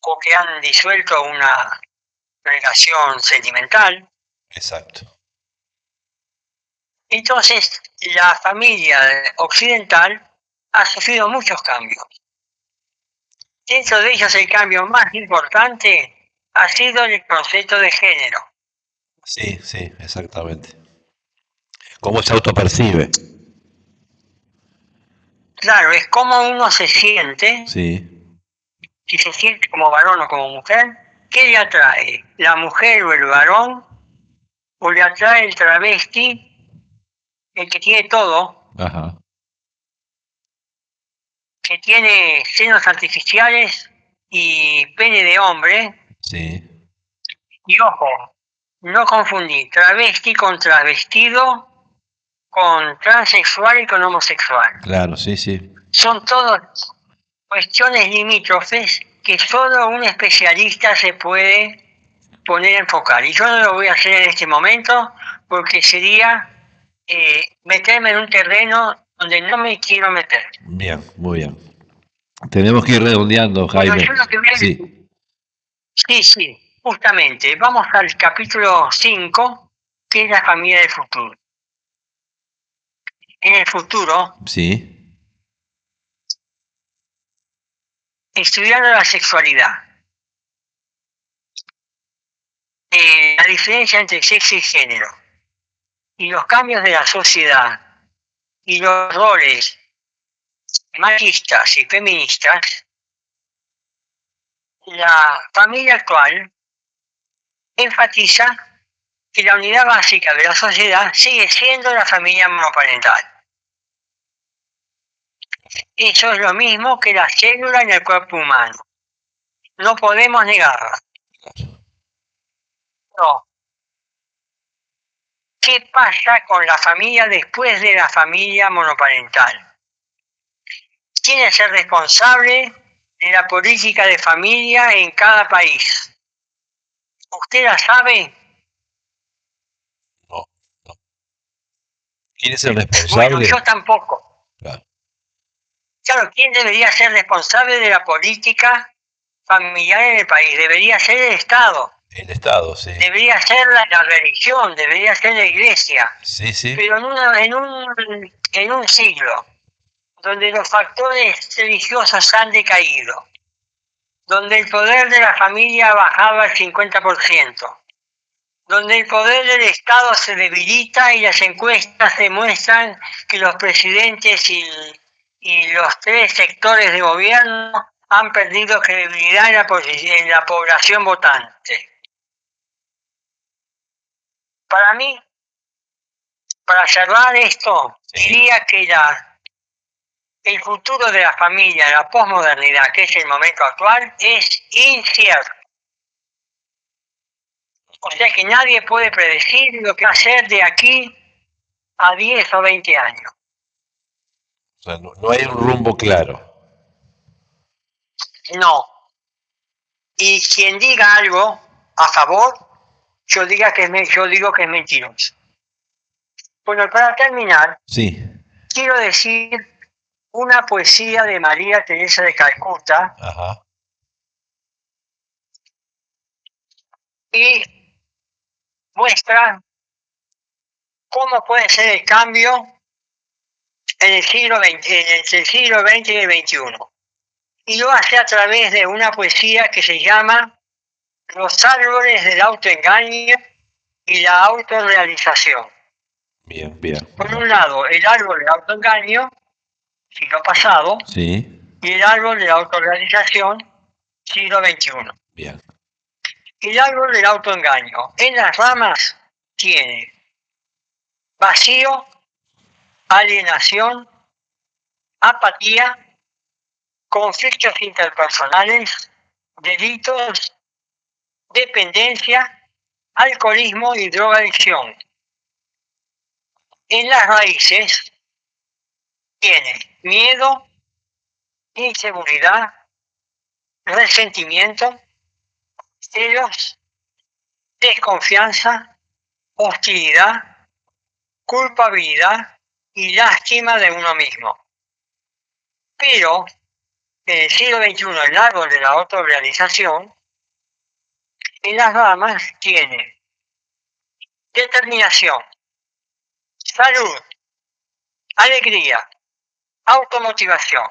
S10: o que han disuelto una relación sentimental.
S7: Exacto.
S10: Entonces, la familia occidental ha sufrido muchos cambios. Dentro de ellos, el cambio más importante ha sido el concepto de género.
S7: Sí, sí, exactamente. ¿Cómo se autopercibe?
S10: Claro, es como uno se siente,
S7: Sí,
S10: si se siente como varón o como mujer. ¿Qué le atrae? ¿La mujer o el varón? ¿O le atrae el travesti, el que tiene todo,
S7: ajá,
S10: que tiene senos artificiales y pene de hombre?
S7: sí,
S10: Y ojo, no confundir travesti con travestido, con transexual y con homosexual.
S7: claro, sí, sí.
S10: Son todas cuestiones limítrofes que solo un especialista se puede poner a enfocar. Y yo no lo voy a hacer en este momento porque sería meterme en un terreno donde no me quiero meter.
S7: Bien, muy bien. Tenemos que ir redondeando,
S10: Bueno,
S7: Jaime.
S10: yo lo que voy a
S7: Sí,
S10: Sí, justamente. Vamos al capítulo 5, que es la familia del futuro. En el futuro,
S7: sí,
S10: estudiando la sexualidad, la diferencia entre sexo y género, y los cambios de la sociedad, y los roles machistas y feministas, la familia actual enfatiza que la unidad básica de la sociedad sigue siendo la familia monoparental. Eso es lo mismo que la célula en el cuerpo humano. No podemos negarla. No. ¿Qué pasa con la familia después de la familia monoparental? ¿Quién es el responsable de la política de familia en cada país? ¿Usted la sabe?
S7: No. ¿Quién es el responsable?
S10: Bueno, yo tampoco.
S7: Claro,
S10: ¿quién debería ser responsable de la política familiar en el país? Debería ser el Estado.
S7: El Estado, sí.
S10: Debería ser la religión, debería ser la iglesia.
S7: Sí, sí.
S10: Pero en un siglo donde los factores religiosos han decaído, donde el poder de la familia ha bajado al 50%, donde el poder del Estado se debilita y las encuestas demuestran que los presidentes y los tres sectores de gobierno han perdido credibilidad en la población votante. Para mí, para cerrar esto, diría que el futuro de la familia, la posmodernidad, que es el momento actual, es incierto. O sea que nadie puede predecir lo que va a ser de aquí a 10 o 20 años.
S7: O sea, no hay un rumbo claro.
S10: No. Y quien diga algo a favor, yo digo que es mentiroso. Bueno, para terminar,
S7: sí,
S10: quiero decir una poesía de María Teresa de Calcuta.
S7: Ajá.
S10: Y muestra cómo puede ser el cambio en el siglo XX, entre el siglo XX y el XXI. Y lo hace a través de una poesía que se llama Los árboles del autoengaño y la autorrealización.
S7: Bien, bien.
S10: Por un lado, el árbol del autoengaño, siglo pasado,
S7: sí,
S10: y el árbol de la autorrealización, siglo XXI.
S7: Bien.
S10: El árbol del autoengaño en las ramas tiene vacío, alienación, apatía, conflictos interpersonales, delitos, dependencia, alcoholismo y drogadicción. En las raíces tiene miedo, inseguridad, resentimiento, celos, desconfianza, hostilidad, culpabilidad y lástima de uno mismo. Pero en el siglo XXI, el árbol de la autorrealización, en las ramas tiene determinación, salud, alegría, automotivación,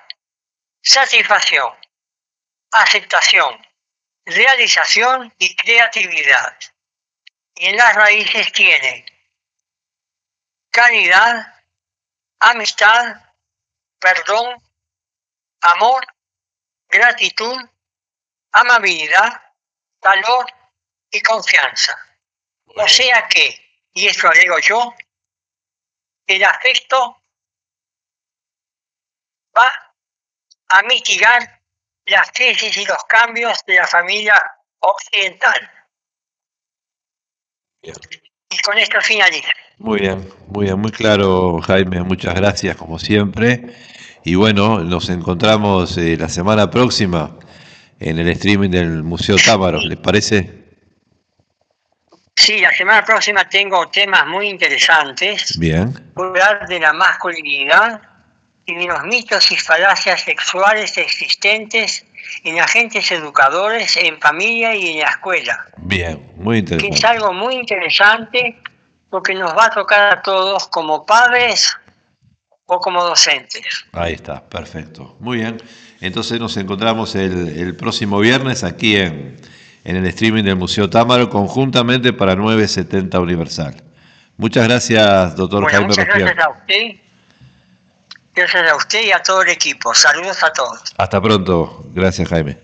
S10: satisfacción, aceptación, realización y creatividad. Y en las raíces tiene caridad, amistad, perdón, amor, gratitud, amabilidad, valor y confianza. O sea que, y esto agrego yo, el afecto va a mitigar las crisis y los cambios de la familia occidental.
S7: Bien.
S10: Y con esto finalizo.
S7: Muy bien, muy claro, Jaime, muchas gracias como siempre. Y bueno, nos encontramos la semana próxima en el streaming del Museo Támaro, ¿les parece?
S10: Sí, la semana próxima tengo temas muy interesantes.
S7: Bien.
S10: Voy a hablar de la masculinidad y de los mitos y falacias sexuales existentes en agentes educadores, en familia y en la escuela.
S7: Bien, muy interesante.
S10: Que es algo muy interesante porque nos va a tocar a todos como padres o como docentes.
S7: Ahí está, perfecto. Muy bien. Entonces nos encontramos el próximo viernes aquí en en el streaming del Museo Támaro, conjuntamente para 970 Universal. Muchas gracias, doctor Jaime
S10: Muchas
S7: Rosquier.
S10: gracias a usted. Gracias a usted y a todo el equipo. Saludos a todos.
S7: Hasta pronto. Gracias, Jaime.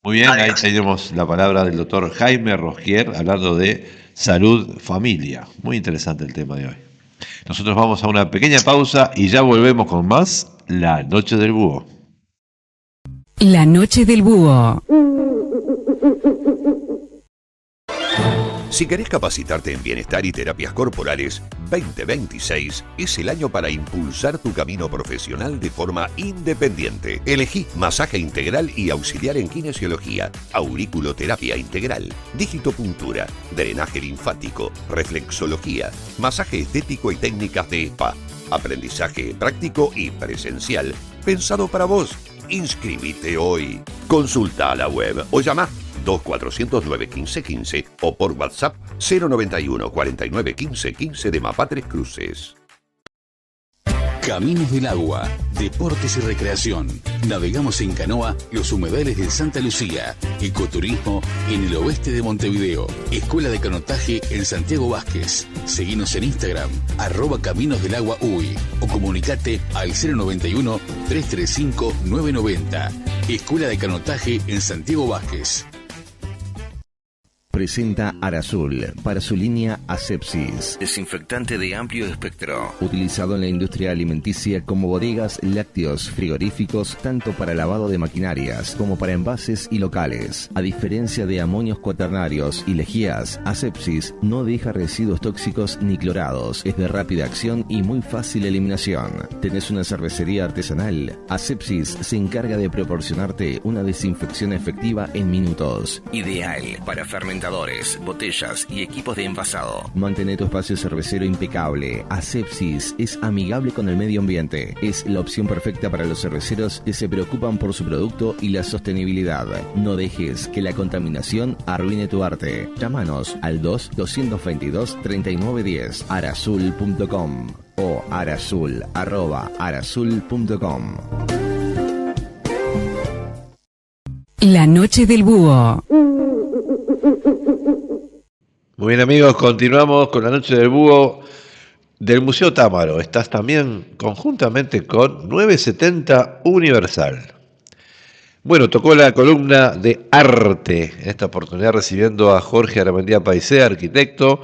S7: Muy bien,
S10: Adiós.
S7: ahí tenemos la palabra del doctor Jaime Rosquier hablando de salud familia. Muy interesante el tema de hoy. Nosotros vamos a una pequeña pausa y ya volvemos con más La Noche del Búho.
S2: La Noche del Búho.
S3: Si querés capacitarte en bienestar y terapias corporales, 2026 es el año para impulsar tu camino profesional de forma independiente. Elegí masaje integral y auxiliar en kinesiología, auriculoterapia integral, digitopuntura, drenaje linfático, reflexología, masaje estético y técnicas de spa, aprendizaje práctico y presencial, pensado para vos. Inscribite hoy. Consulta a la web o llama 2409-1515 o por WhatsApp 091 49 15 15 de Mapá Tres Cruces.
S4: Caminos del Agua, deportes y recreación. Navegamos en canoa los humedales de Santa Lucía. Ecoturismo en el oeste de Montevideo. Escuela de canotaje en Santiago Vázquez. Seguinos en Instagram, @Caminos del Agua UI. O comunicate al 091-335-990. Escuela de canotaje en Santiago Vázquez.
S5: Presenta Arasul para su línea Asepsis.
S6: Desinfectante de amplio espectro.
S5: Utilizado en la industria alimenticia como bodegas, lácteos, frigoríficos, tanto para lavado de maquinarias como para envases y locales. A diferencia de amonios cuaternarios y lejías, Asepsis no deja residuos tóxicos ni clorados. Es de rápida acción y muy fácil eliminación. ¿Tenés una cervecería artesanal? Asepsis se encarga de proporcionarte una desinfección efectiva en minutos.
S6: Ideal para fermentar, botellas y equipos de envasado.
S5: Mantén tu espacio cervecero impecable. Asepsis es amigable con el medio ambiente. Es la opción perfecta para los cerveceros que se preocupan por su producto y la sostenibilidad. No dejes que la contaminación arruine tu arte. Llámanos al 2-222-3910 arasul.com o arasul@arasul.com.
S2: La Noche del Búho.
S7: Muy bien, amigos, continuamos con La Noche del Búho del Museo Támaro. Estás también conjuntamente con 970 Universal. Bueno, tocó la columna de arte, en esta oportunidad recibiendo a Jorge Aramendía Paisé, arquitecto.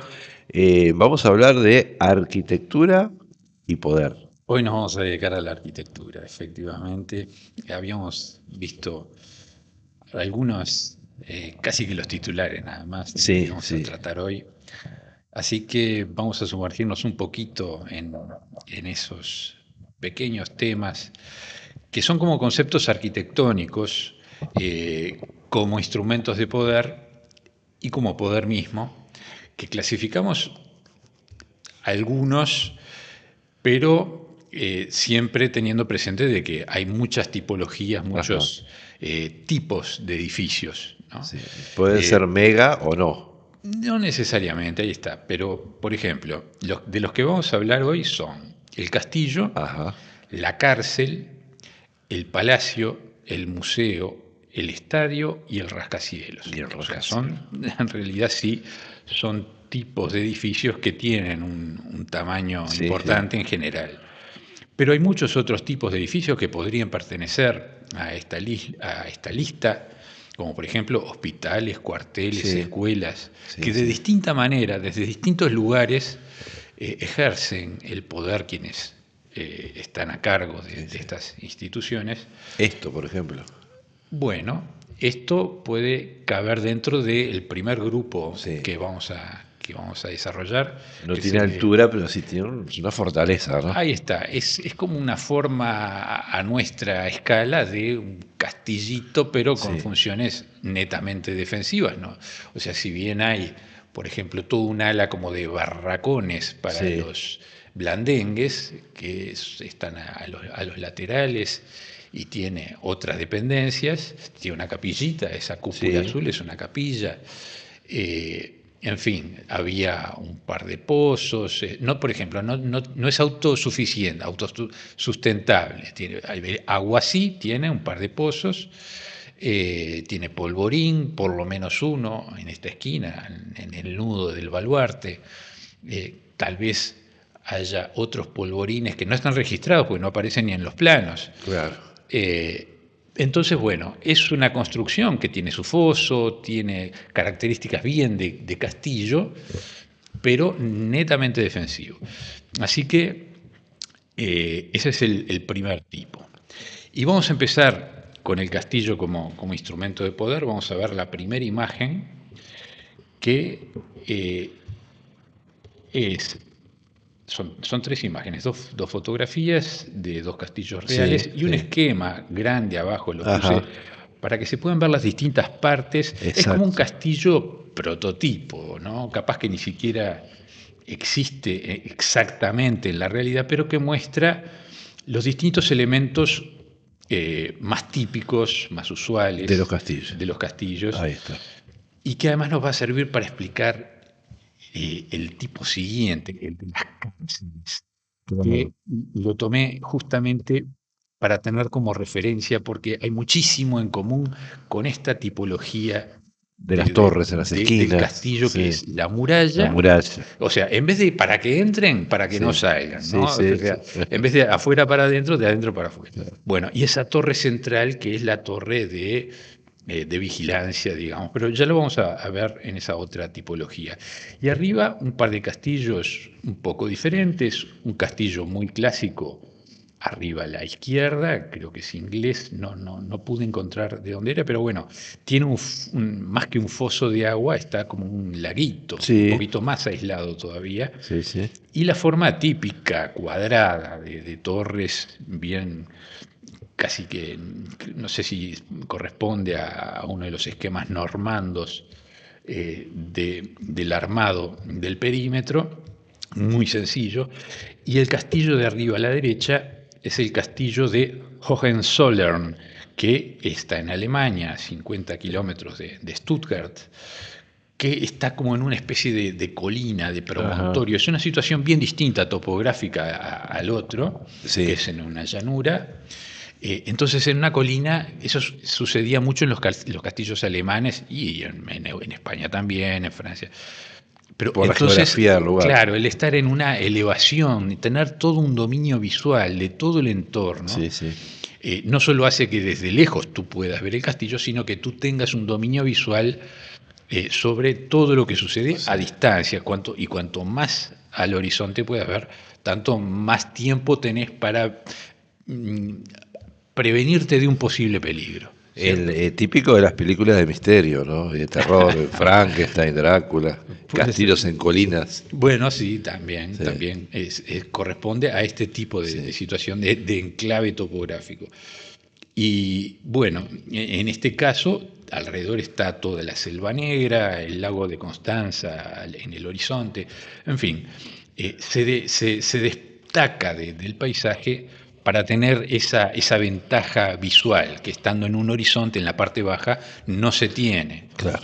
S7: Vamos a hablar de arquitectura y poder.
S11: Hoy nos vamos a dedicar a la arquitectura, efectivamente. Habíamos visto algunos, casi que los titulares nada más,
S7: Sí,
S11: que vamos
S7: sí.
S11: a tratar hoy. Así que vamos a sumergirnos un poquito en esos pequeños temas que son como conceptos arquitectónicos, como instrumentos de poder y como poder mismo, que clasificamos algunos, pero siempre teniendo presente de que hay muchas tipologías, muchos tipos de edificios, ¿no?
S7: Sí. Puede ser mega o no.
S11: No necesariamente, ahí está. Pero, por ejemplo, de los que vamos a hablar hoy son el castillo, la cárcel, el palacio, el museo, el estadio y el rascacielos. O sea, en realidad sí, son tipos de edificios que tienen un tamaño importante en general. Pero hay muchos otros tipos de edificios que podrían pertenecer a esta lista, como por ejemplo hospitales, cuarteles, escuelas, que de distinta manera, desde distintos lugares, ejercen el poder quienes están a cargo de estas instituciones.
S7: Esto, por ejemplo.
S11: Bueno, esto puede caber dentro del primer grupo que vamos a desarrollar.
S7: No tiene altura, pero sí tiene una fortaleza, ¿no?
S11: Ahí está, es como una forma a nuestra escala de un castillito, pero con funciones netamente defensivas, ¿no? O sea, si bien hay, por ejemplo, todo un ala como de barracones para los blandengues, que están a los laterales, y tiene otras dependencias, tiene una capillita, esa cúpula azul es una capilla. En fin, había un par de pozos. No, por ejemplo, no es autosuficiente, autosustentable. Tiene agua sí, tiene un par de pozos. tiene polvorín, por lo menos uno en esta esquina, en el nudo del baluarte. Tal vez haya otros polvorines que no están registrados porque no aparecen ni en los planos.
S7: Claro.
S11: Entonces, bueno, es una construcción que tiene su foso, tiene características bien de castillo, pero netamente defensivo. Así que ese es el primer tipo. Y vamos a empezar con el castillo como instrumento de poder. Vamos a ver la primera imagen, que son tres imágenes, dos fotografías de dos castillos reales y un esquema grande abajo, lo puse para que se puedan ver las distintas partes. Exacto. Es como un castillo prototipo, ¿no? Capaz que ni siquiera existe exactamente en la realidad, pero que muestra los distintos elementos más típicos, más usuales
S7: de los castillos.
S11: Ahí está. Y que además nos va a servir para explicar el tipo siguiente, el de las cárceles, que lo tomé justamente para tener como referencia, porque hay muchísimo en común con esta tipología
S7: de las torres, de las esquinas.
S11: Del castillo, que es la muralla.
S7: La muralla.
S11: O sea, en vez de para que entren, para que no salgan, ¿no? En vez de afuera para adentro, de adentro para afuera. Bueno, y esa torre central, que es la torre de vigilancia, digamos, pero ya lo vamos a ver en esa otra tipología. Y arriba un par de castillos un poco diferentes, un castillo muy clásico arriba a la izquierda, creo que es inglés, no pude encontrar de dónde era, pero bueno, tiene más que un foso de agua, está como un laguito, un poquito más aislado todavía, y la forma típica, cuadrada, de torres bien... casi que, no sé si corresponde a uno de los esquemas normandos del armado del perímetro, muy sencillo. Y el castillo de arriba a la derecha es el castillo de Hohenzollern, que está en Alemania, a 50 kilómetros de Stuttgart, que está como en una especie de colina, de promontorio. Es una situación bien distinta topográfica al otro, que es en una llanura. Entonces, en una colina, eso sucedía mucho en los castillos alemanes y en España también, en Francia. Pero
S7: por entonces, la geografía del lugar.
S11: Claro, el estar en una elevación, tener todo un dominio visual de todo el entorno, no solo hace que desde lejos tú puedas ver el castillo, sino que tú tengas un dominio visual sobre todo lo que sucede a distancia. Cuanto más al horizonte puedas ver, tanto más tiempo tenés para prevenirte de un posible peligro.
S7: El típico de las películas de misterio, ¿no? De terror, Frankenstein, Drácula, castillos en colinas.
S11: Bueno, sí, también corresponde a este tipo de situación de enclave topográfico. Y bueno, en este caso, alrededor está toda la Selva Negra, el lago de Constanza en el horizonte, en fin, se destaca del paisaje para tener esa ventaja visual que estando en un horizonte en la parte baja no se tiene.
S7: Claro.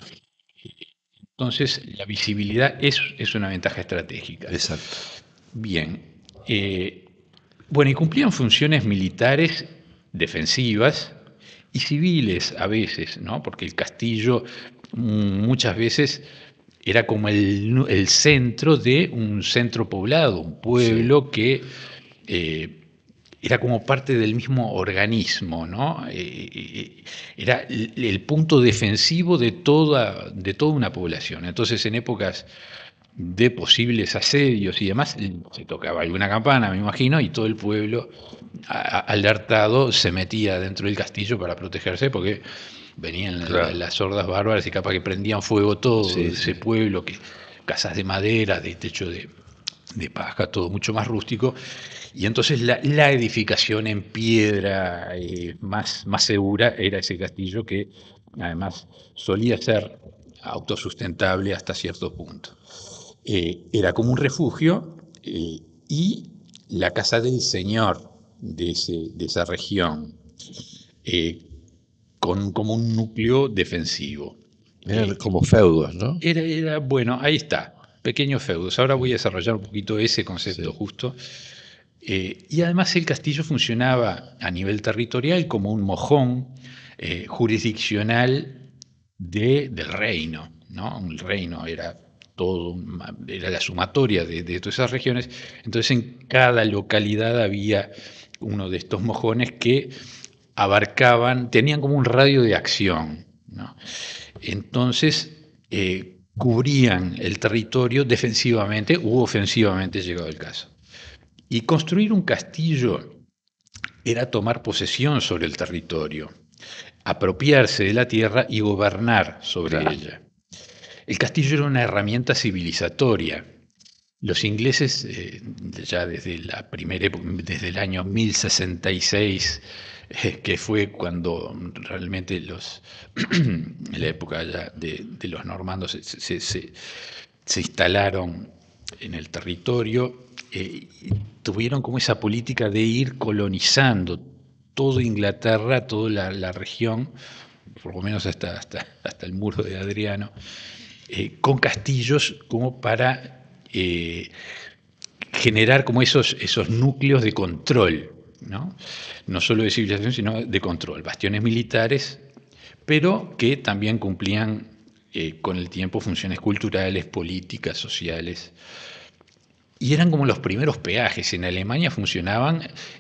S11: Entonces la visibilidad es una ventaja estratégica.
S7: Exacto.
S11: Bien. Bueno, y cumplían funciones militares defensivas y civiles a veces, ¿no? Porque el castillo muchas veces era como el centro de un centro poblado, un pueblo que era como parte del mismo organismo, ¿no? Era el punto defensivo de toda una población. Entonces, en épocas de posibles asedios y demás, se tocaba alguna campana, me imagino, y todo el pueblo alertado se metía dentro del castillo para protegerse, porque venían las hordas bárbaras y capaz que prendían fuego todo ese pueblo, casas de madera, de techo de paja, todo mucho más rústico. Y entonces la edificación en piedra más segura era ese castillo, que además solía ser autosustentable hasta cierto punto. Era como un refugio y la casa del señor de esa región, como un núcleo defensivo.
S7: Eran como feudos, ¿no?
S11: Era bueno, ahí está, pequeños feudos. Ahora voy a desarrollar un poquito ese concepto justo. Y además el castillo funcionaba a nivel territorial como un mojón jurisdiccional del reino, ¿no? El reino era era la sumatoria de todas esas regiones. Entonces en cada localidad había uno de estos mojones que tenían como un radio de acción, ¿no? Entonces cubrían el territorio defensivamente u ofensivamente, llegado el caso. Y construir un castillo era tomar posesión sobre el territorio, apropiarse de la tierra y gobernar sobre ella. El castillo era una herramienta civilizatoria. Los ingleses, ya desde el año 1066, que fue cuando realmente en la época ya de los normandos se instalaron en el territorio, tuvieron como esa política de ir colonizando toda Inglaterra, toda la región, por lo menos hasta el muro de Adriano, con castillos como para generar como esos núcleos de control, ¿no? No solo de civilización, sino de control, bastiones militares, pero que también cumplían con el tiempo funciones culturales, políticas, sociales. Y eran como los primeros peajes. En Alemania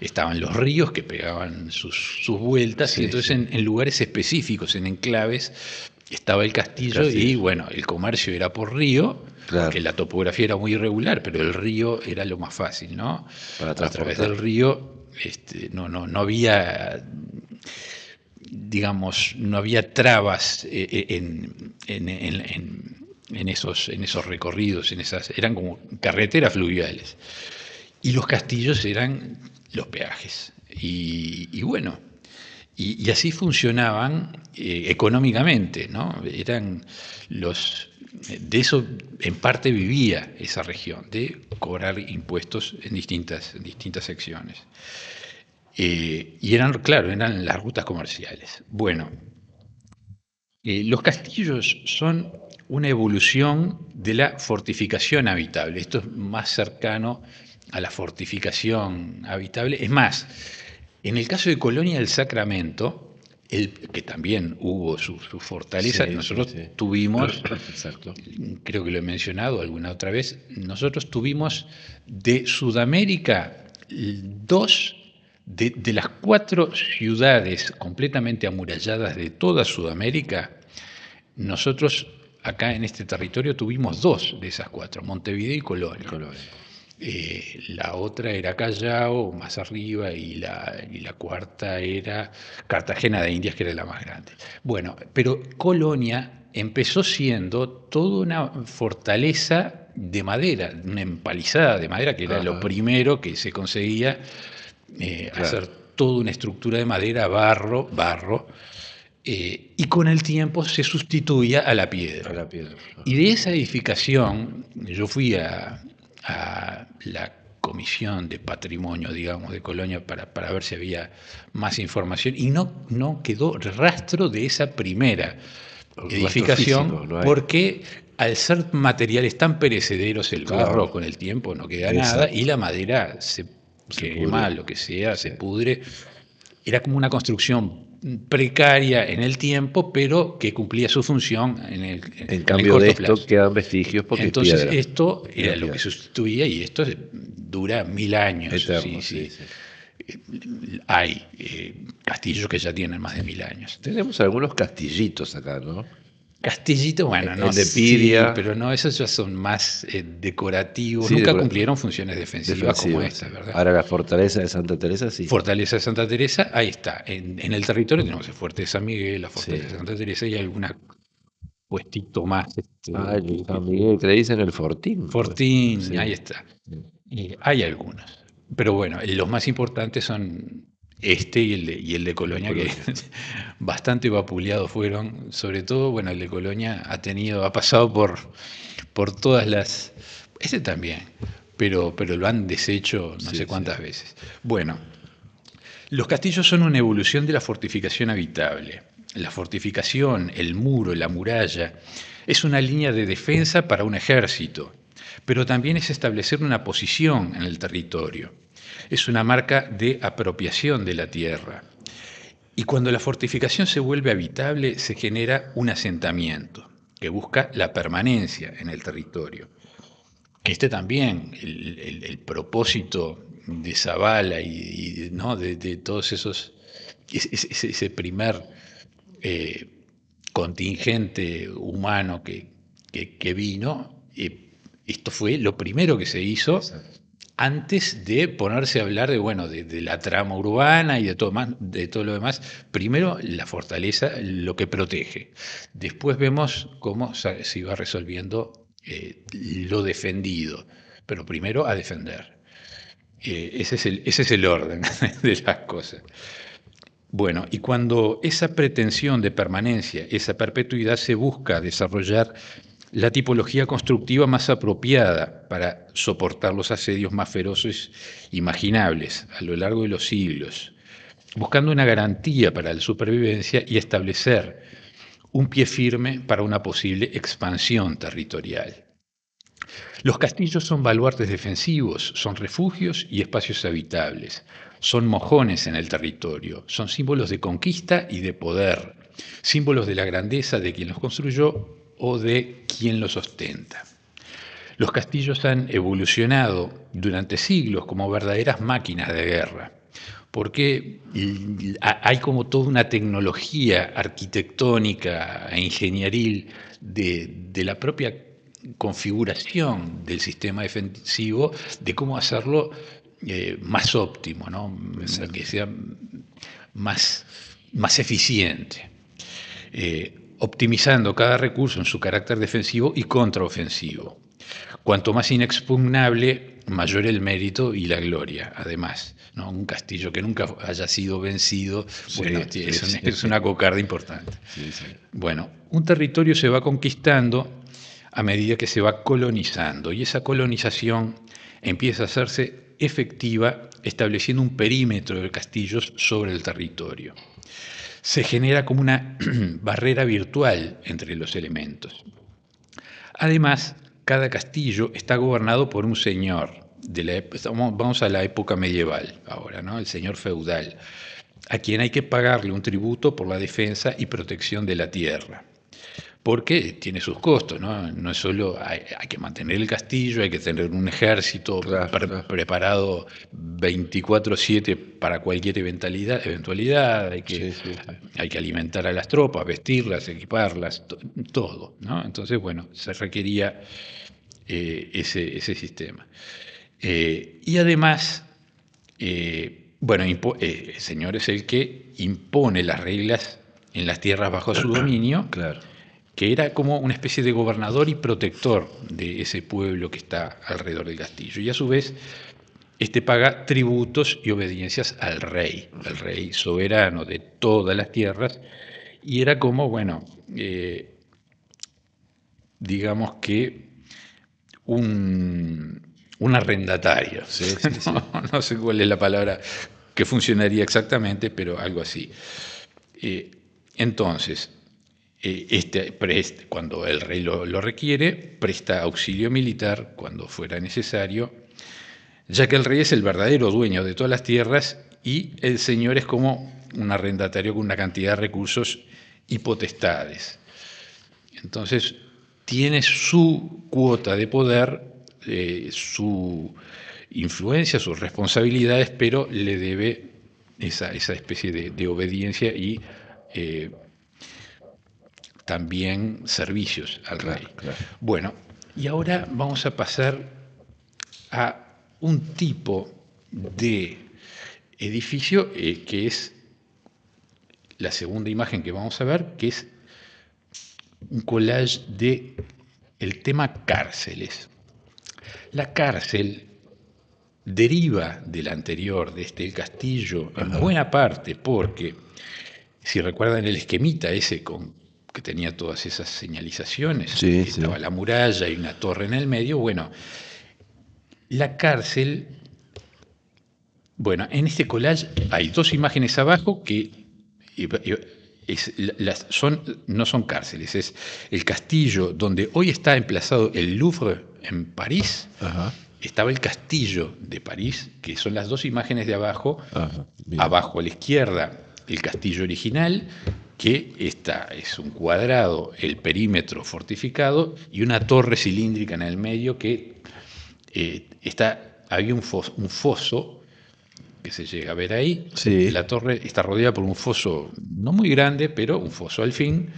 S11: estaban los ríos que pegaban sus vueltas, sí, y entonces en lugares específicos, en enclaves, estaba el castillo y bueno, el comercio era por río, porque la topografía era muy irregular, pero el río era lo más fácil, ¿no? A través del río no había, digamos, no había trabas en esos recorridos, eran como carreteras fluviales. Y los castillos eran los peajes. Y bueno, y así funcionaban económicamente, ¿no? De eso en parte vivía esa región, de cobrar impuestos en distintas secciones. Y eran las rutas comerciales. Bueno, los castillos son una evolución de la fortificación habitable. Esto es más cercano a la fortificación habitable. Es más, en el caso de Colonia del Sacramento, que también hubo su fortaleza, nosotros tuvimos, creo que lo he mencionado alguna otra vez, nosotros tuvimos de Sudamérica 2 de las 4 ciudades completamente amuralladas de toda Sudamérica. Nosotros acá en este territorio tuvimos 2 de esas 4, Montevideo y Colonia. La otra era Callao, más arriba, y la cuarta era Cartagena de Indias, que era la más grande. Bueno, pero Colonia empezó siendo toda una fortaleza de madera, una empalizada de madera, que era lo primero que se conseguía, hacer toda una estructura de madera, barro, y con el tiempo se sustituía a la piedra. Y de esa edificación, yo fui a la Comisión de Patrimonio, digamos, de Colonia para ver si había más información, y no quedó rastro de esa primera edificación, físico, porque al ser materiales tan perecederos, el barro con el tiempo no queda nada, y la madera se quema, lo que sea, se pudre. Era como una construcción precaria en el tiempo, pero que cumplía su función en cambio de esto plazo. Quedan vestigios porque entonces piedra. Esto era lo que sustituía, y esto dura 1000 años. Eterno, sí. Hay castillos que ya tienen más de 1000 años.
S7: Tenemos algunos castillitos acá, ¿no?
S11: Castillitos, bueno, no, de Piria, pero no, esos ya son más decorativos. Nunca cumplieron funciones defensivas como esta, ¿verdad?
S7: Ahora la Fortaleza de Santa Teresa, sí.
S11: Fortaleza de Santa Teresa, ahí está. En el territorio tenemos el Fuerte de San Miguel, la Fortaleza de Santa Teresa, y alguna puestito más.
S7: El San Miguel, que le dicen el Fortín.
S11: Fortín, ahí está. Hay algunos. Pero bueno, los más importantes son y el de Colonia, que bastante vapuleados fueron. Sobre todo, bueno, el de Colonia ha pasado por todas las... Ese también, pero lo han deshecho no sé cuántas veces. Bueno, los castillos son una evolución de la fortificación habitable. La fortificación, el muro, la muralla, es una línea de defensa para un ejército, pero también es establecer una posición en el territorio. Es una marca de apropiación de la tierra. Y cuando la fortificación se vuelve habitable, se genera un asentamiento que busca la permanencia en el territorio. También, el propósito de Zavala y ¿no? de todos esos, ese primer contingente humano que vino, esto fue lo primero que se hizo. Exacto. Antes de ponerse a hablar de la trama urbana y de todo lo demás. Primero la fortaleza, lo que protege. Después vemos cómo se iba resolviendo lo defendido. Pero primero a defender. Ese es el orden de las cosas. Bueno, y cuando esa pretensión de permanencia, esa perpetuidad, se busca desarrollar la tipología constructiva más apropiada para soportar los asedios más feroces imaginables a lo largo de los siglos, buscando una garantía para la supervivencia y establecer un pie firme para una posible expansión territorial. Los castillos son baluartes defensivos, son refugios y espacios habitables, son mojones en el territorio, son símbolos de conquista y de poder, símbolos de la grandeza de quien los construyó o de quien los ostenta. Los castillos han evolucionado durante siglos como verdaderas máquinas de guerra, porque hay como toda una tecnología arquitectónica e ingenieril de la propia configuración del sistema defensivo, de cómo hacerlo más óptimo, ¿no? Que sea más eficiente. Optimizando cada recurso en su carácter defensivo y contraofensivo. Cuanto más inexpugnable, mayor el mérito y la gloria, además, ¿no? Un castillo que nunca haya sido vencido, es una cocarda importante. Sí. Bueno, un territorio se va conquistando a medida que se va colonizando, y esa colonización empieza a hacerse efectiva estableciendo un perímetro de castillos sobre el territorio. Se genera como una barrera virtual entre los elementos. Además, cada castillo está gobernado por un señor. Vamos a la época medieval ahora, ¿no? El señor feudal, a quien hay que pagarle un tributo por la defensa y protección de la tierra. Porque tiene sus costos, ¿no? No es solo hay que mantener el castillo, hay que tener un ejército preparado 24/7 para cualquier eventualidad, hay que alimentar a las tropas, vestirlas, equiparlas, todo, ¿no? Entonces, se requería ese sistema. Y además, el señor es el que impone las reglas en las tierras bajo su dominio. Claro. Que era como una especie de gobernador y protector de ese pueblo que está alrededor del castillo. Y a su vez, paga tributos y obediencias al rey, el rey soberano de todas las tierras, y era como, digamos que un arrendatario. Sí. No sé cuál es la palabra que funcionaría exactamente, pero algo así. Entonces, cuando el rey lo requiere, presta auxilio militar cuando fuera necesario, ya que el rey es el verdadero dueño de todas las tierras y el señor es como un arrendatario con una cantidad de recursos y potestades. Entonces, tiene su cuota de poder, su influencia, sus responsabilidades, pero le debe esa especie de obediencia y también servicios al rey. Claro. Bueno, y ahora vamos a pasar a un tipo de edificio que es la segunda imagen que vamos a ver, que es un collage de el tema cárceles. La cárcel deriva del anterior, de el castillo, en buena parte, porque, si recuerdan el esquemita ese que tenía todas esas señalizaciones, estaba la muralla y una torre en el medio, la cárcel, en este collage hay dos imágenes abajo que no son cárceles, es el castillo donde hoy está emplazado el Louvre en París. Ajá. Estaba el castillo de París, que son las dos imágenes de abajo. Abajo a la izquierda el castillo original, que es un cuadrado, el perímetro fortificado, y una torre cilíndrica en el medio que había un foso que se llega a ver ahí.
S7: Sí.
S11: La torre está rodeada por un foso no muy grande, pero un foso al fin.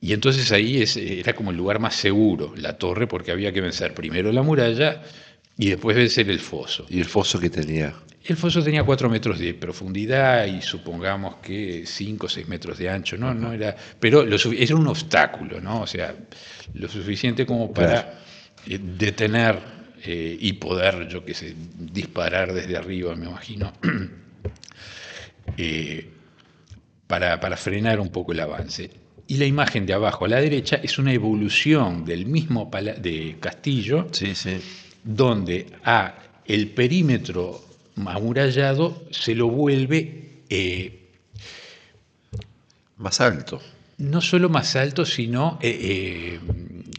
S11: Y entonces ahí era como el lugar más seguro, la torre, porque había que vencer primero la muralla y después vencer el foso.
S7: ¿Y el foso que tenía?
S11: El foso tenía 4 metros de profundidad y supongamos que 5 o 6 metros de ancho, ¿no? No era, pero era un obstáculo, ¿no? O sea, lo suficiente como para detener y poder, yo qué sé, disparar desde arriba, me imagino, para frenar un poco el avance. Y la imagen de abajo a la derecha es una evolución del mismo de castillo, donde el perímetro amurallado se lo vuelve
S7: más alto.
S11: No solo más alto, sino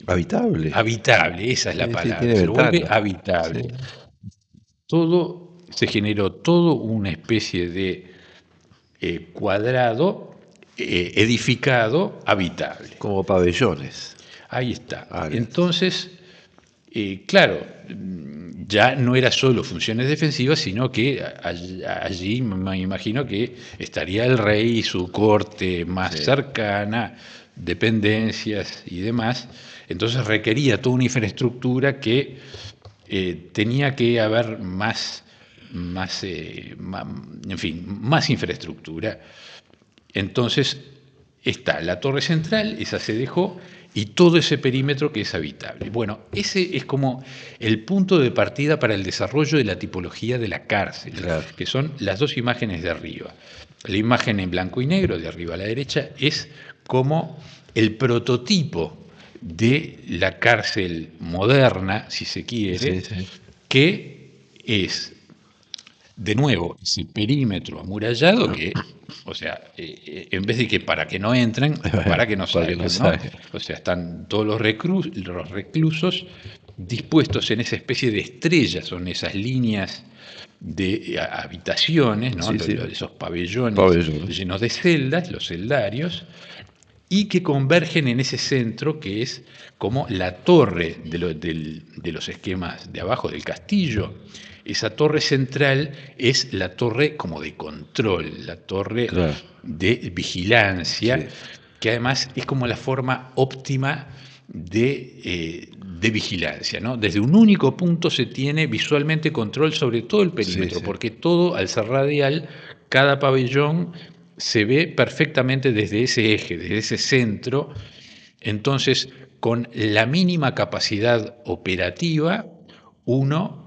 S7: habitable.
S11: Habitable, esa es la palabra. Se lo vuelve habitable. Se generó todo una especie de cuadrado edificado, habitable.
S7: Como pabellones.
S11: Ahí está. Entonces, claro, ya no era solo funciones defensivas, sino que allí me imagino que estaría el rey y su corte más cercana, dependencias y demás. Entonces requería toda una infraestructura que tenía que haber más infraestructura. Entonces está la torre central, esa se dejó, y todo ese perímetro que es habitable. Bueno, ese es como el punto de partida para el desarrollo de la tipología de la cárcel, que son las dos imágenes de arriba. La imagen en blanco y negro, de arriba a la derecha, es como el prototipo de la cárcel moderna, si se quiere, que es, de nuevo, ese perímetro amurallado que, o sea, en vez de que para que no entren, para que no salgan, ¿no? O sea, están todos los reclusos dispuestos en esa especie de estrellas, son esas líneas de habitaciones, ¿no? Esos pabellones llenos de celdas, los celdarios, y que convergen en ese centro que es como la torre de los esquemas de abajo del castillo. Esa torre central es la torre como de control, la torre de vigilancia, que además es como la forma óptima de vigilancia, ¿no? Desde un único punto se tiene visualmente control sobre todo el perímetro, porque todo, al ser radial, cada pabellón se ve perfectamente desde ese eje, desde ese centro. Entonces, con la mínima capacidad operativa, no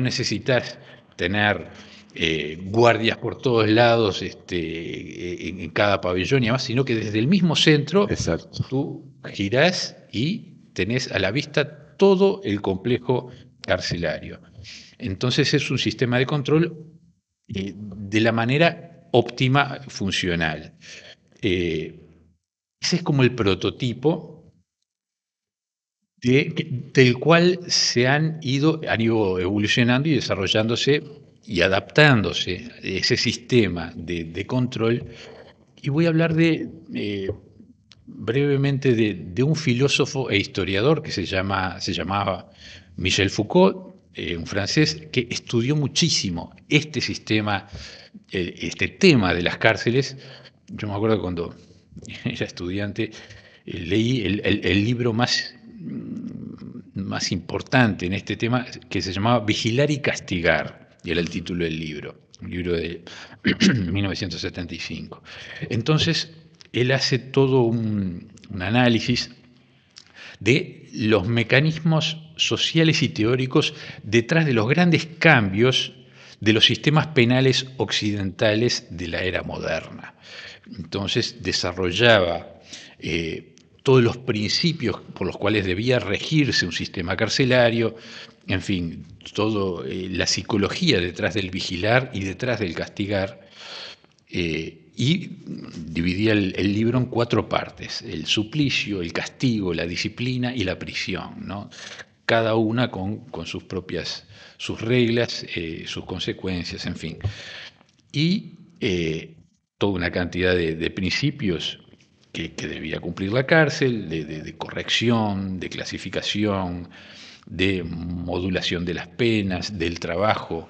S11: necesitas tener guardias por todos lados en cada pabellón y demás, sino que desde el mismo centro tú girás y tenés a la vista todo el complejo carcelario. Entonces es un sistema de control de la manera óptima, funcional. Ese es como el prototipo del cual se han ido evolucionando y desarrollándose y adaptándose ese sistema de control. Y voy a hablar brevemente de un filósofo e historiador que se llamaba Michel Foucault, un francés que estudió muchísimo este sistema, este tema de las cárceles. Yo me acuerdo que cuando era estudiante leí el libro más importante en este tema, que se llamaba Vigilar y Castigar, y era el título del libro, un libro de 1975. Entonces, él hace todo un análisis de los mecanismos sociales y teóricos detrás de los grandes cambios de los sistemas penales occidentales de la era moderna. Entonces desarrollaba todos los principios por los cuales debía regirse un sistema carcelario, en fin, toda la psicología detrás del vigilar y detrás del castigar, y dividía el libro en 4 partes: el suplicio, el castigo, la disciplina y la prisión, ¿no? Cada una con sus reglas, sus consecuencias, en fin. Y toda una cantidad de principios que debía cumplir la cárcel, de corrección, de clasificación, de modulación de las penas, del trabajo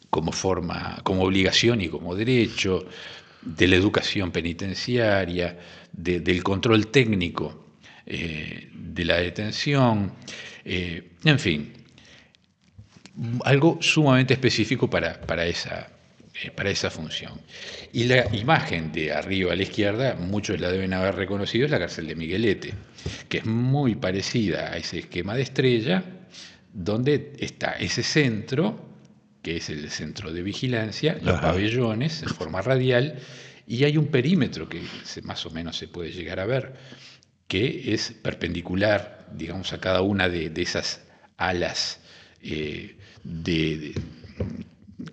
S11: como forma, como obligación y como derecho, de la educación penitenciaria, del control técnico de la detención, en fin, algo sumamente específico para esa función. Y la imagen de arriba a la izquierda, muchos la deben haber reconocido, es la cárcel de Miguelete, que es muy parecida a ese esquema de estrella, donde está ese centro, que es el centro de vigilancia, los pabellones en forma radial, y hay un perímetro que más o menos se puede llegar a ver, que es perpendicular, digamos, a cada una de esas alas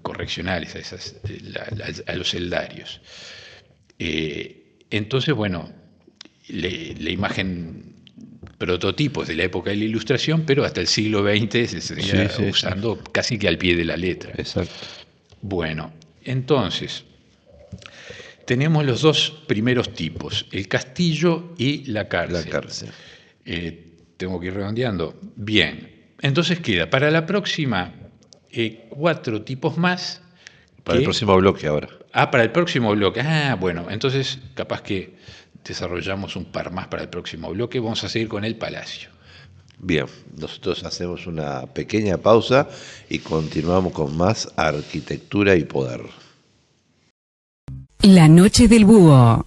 S11: correccionales, a los celdarios. Entonces, bueno, la imagen prototipos de la época de la Ilustración, pero hasta el siglo XX se seguía usando casi que al pie de la letra.
S7: Exacto.
S11: Bueno, entonces, tenemos los dos primeros tipos, el castillo y la cárcel. Tengo que ir redondeando. Bien, entonces queda para la próxima 4 tipos más.
S7: Para el próximo bloque ahora.
S11: Para el próximo bloque. Bueno, entonces capaz que desarrollamos un par más para el próximo bloque. Vamos a seguir con el Palacio.
S7: Bien, nosotros hacemos una pequeña pausa y continuamos con más arquitectura y poder.
S2: La noche del búho.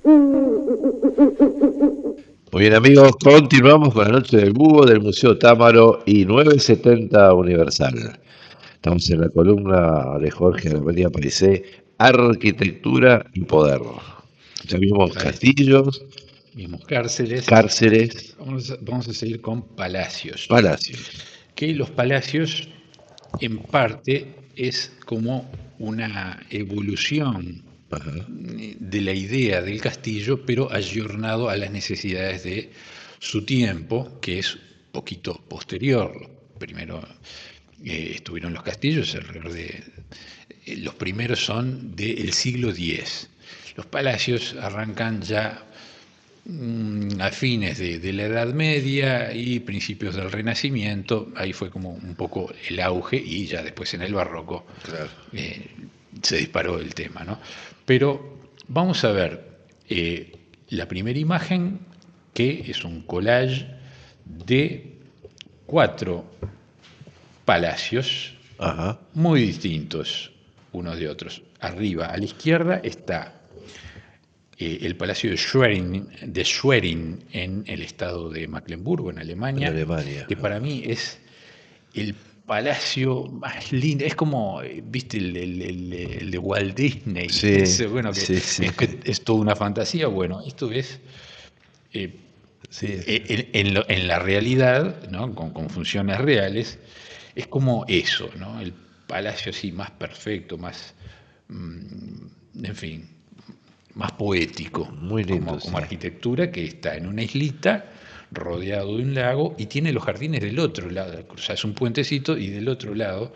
S7: Muy bien, amigos, continuamos con la noche del búho del Museo Támaro y 970 Universal. Estamos en la columna de Jorge Alameda Parisé, arquitectura y poder. Ya vimos castillos,
S11: vimos cárceles. Vamos a seguir con palacios. Que los palacios, en parte, es como una evolución de la idea del castillo, pero ayornado a las necesidades de su tiempo, que es poquito posterior. Primero estuvieron los castillos, alrededor de los primeros son del siglo X. Los palacios arrancan ya a fines de la Edad Media y principios del Renacimiento. Ahí fue como un poco el auge, y ya después en el Barroco se disparó el tema, ¿no? Pero vamos a ver la primera imagen, que es un collage de 4 palacios muy distintos unos de otros. Arriba, a la izquierda, está el Palacio de Schwerin en el estado de Mecklemburgo, en Alemania, que para mí es el palacio más lindo. Es como, viste, el de Walt Disney. Es toda una fantasía. Bueno, esto es en la realidad, ¿no? Con funciones reales, es como eso, ¿no? El palacio así más perfecto, más, en fin, más poético, muy lindo, como arquitectura, que está en una islita rodeado de un lago y tiene los jardines del otro lado. Cruzás un puentecito y del otro lado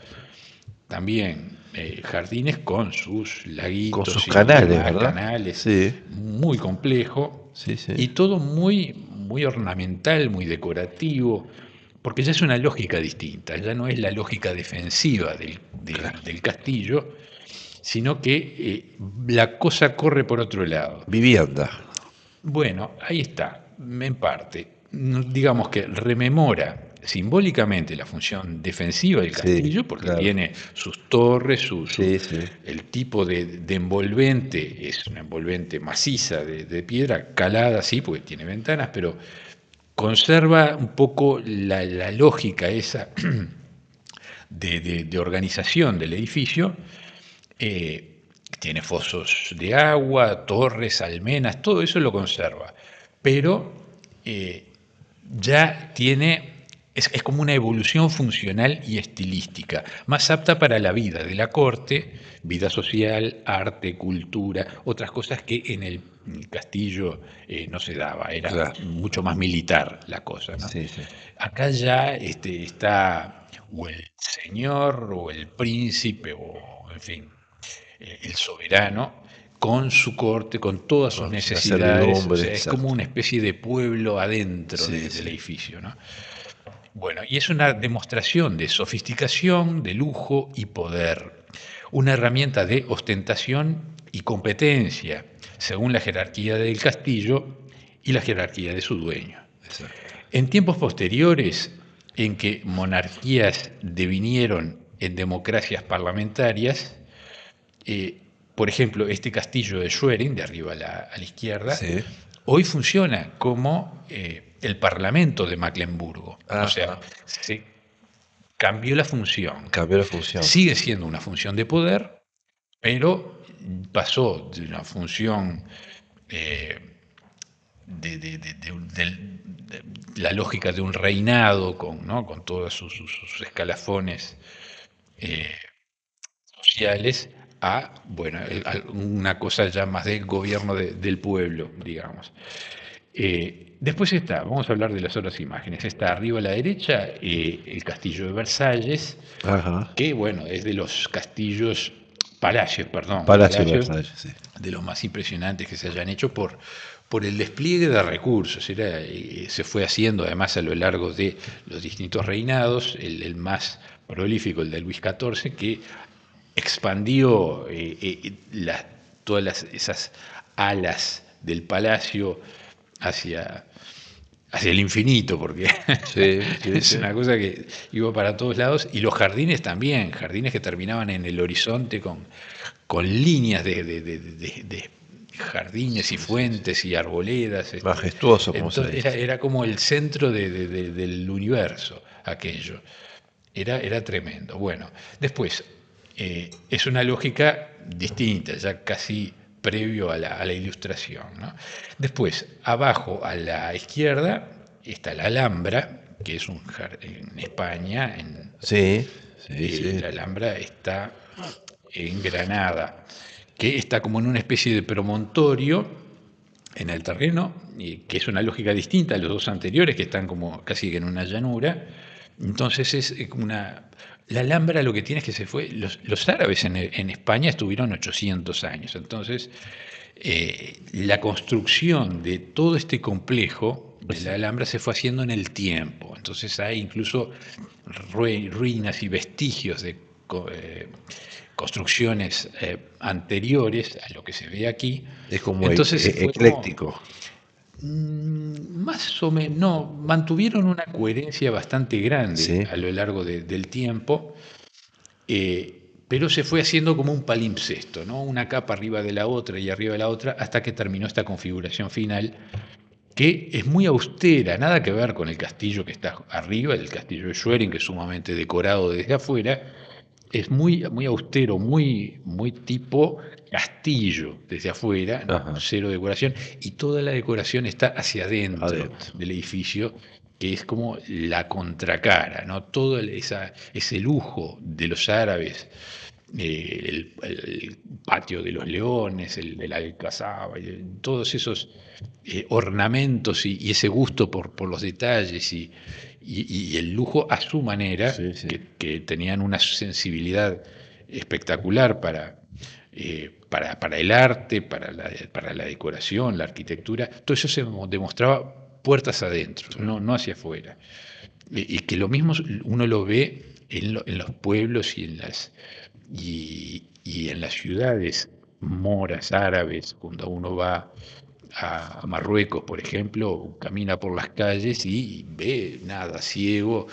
S11: también jardines con sus laguitos,
S7: con sus canales, ¿verdad?
S11: Canales, muy complejo, y todo muy, muy ornamental, muy decorativo, porque ya es una lógica distinta, ya no es la lógica defensiva del castillo, sino que la cosa corre por otro lado.
S7: Vivienda.
S11: Bueno, ahí está, en parte. Digamos que rememora simbólicamente la función defensiva del castillo, porque tiene sus torres, el tipo de envolvente es una envolvente maciza de piedra, calada, sí, porque tiene ventanas, pero conserva un poco la lógica esa de organización del edificio. Tiene fosos de agua, torres, almenas, todo eso lo conserva, pero ya tiene, es como una evolución funcional y estilística, más apta para la vida de la corte, vida social, arte, cultura, otras cosas que en el castillo no se daba, era mucho más militar la cosa, ¿no? Acá ya está o el señor o el príncipe o, en fin, el soberano, con su corte, con todas sus necesidades. O sea, es como una especie de pueblo adentro del edificio, ¿no? Bueno, y es una demostración de sofisticación, de lujo y poder. Una herramienta de ostentación y competencia, según la jerarquía del castillo y la jerarquía de su dueño. Exacto. En tiempos posteriores, en que monarquías devinieron en democracias parlamentarias, por ejemplo, este castillo de Schwerin, de arriba a la izquierda, hoy funciona como el Parlamento de Mecklemburgo. O sea, se cambió la función. Sigue siendo una función de poder, pero pasó de una función de la lógica de un reinado con todos sus escalafones sociales a, bueno, una cosa ya más de gobierno del pueblo, digamos. Después vamos a hablar de las otras imágenes. Está arriba a la derecha el castillo de Versalles, que, bueno, es de los palacios, de los más impresionantes que se hayan hecho por el despliegue de recursos. Se fue haciendo además a lo largo de los distintos reinados, el más prolífico, el de Luis XIV, que expandió todas esas alas del palacio hacia el infinito, porque es una cosa que iba para todos lados, y los jardines también, jardines que terminaban en el horizonte con líneas de jardines y fuentes y arboledas.
S7: Majestuoso, como
S11: entonces,
S7: se dice.
S11: era como el centro del universo, aquello. Era tremendo. Bueno, después, es una lógica distinta, ya casi previo a la Ilustración, ¿no? Después, abajo a la izquierda está la Alhambra, que es en España. La Alhambra está en Granada, que está como en una especie de promontorio en el terreno, que es una lógica distinta a los dos anteriores, que están como casi en una llanura. Entonces es como la Alhambra lo que tiene es que se fue. Los árabes en España estuvieron 800 años. Entonces, la construcción de todo este complejo de la Alhambra se fue haciendo en el tiempo. Entonces hay incluso ruinas y vestigios de construcciones anteriores a lo que se ve aquí.
S7: Es como
S11: entonces
S7: ecléctico.
S11: Más o menos, no, mantuvieron una coherencia bastante grande a lo largo del tiempo, pero se fue haciendo como un palimpsesto, ¿no? Una capa arriba de la otra y arriba de la otra, hasta que terminó esta configuración final, que es muy austera, nada que ver con el castillo que está arriba, el castillo de Schwerin, que es sumamente decorado desde afuera. Es muy, muy austero, muy tipo castillo desde afuera, cero decoración, y toda la decoración está hacia adentro del edificio, que es como la contracara, ¿no? Todo ese lujo de los árabes, el patio de los leones, el de la alcazaba, todos esos ornamentos y ese gusto por los detalles y el lujo a su manera, que tenían una sensibilidad espectacular para el arte, para la decoración, la arquitectura. Todo eso se demostraba puertas adentro, no hacia afuera. Y que lo mismo uno lo ve en los pueblos y en las ciudades moras, árabes, cuando uno va a Marruecos, por ejemplo, camina por las calles y ve nada, ciego,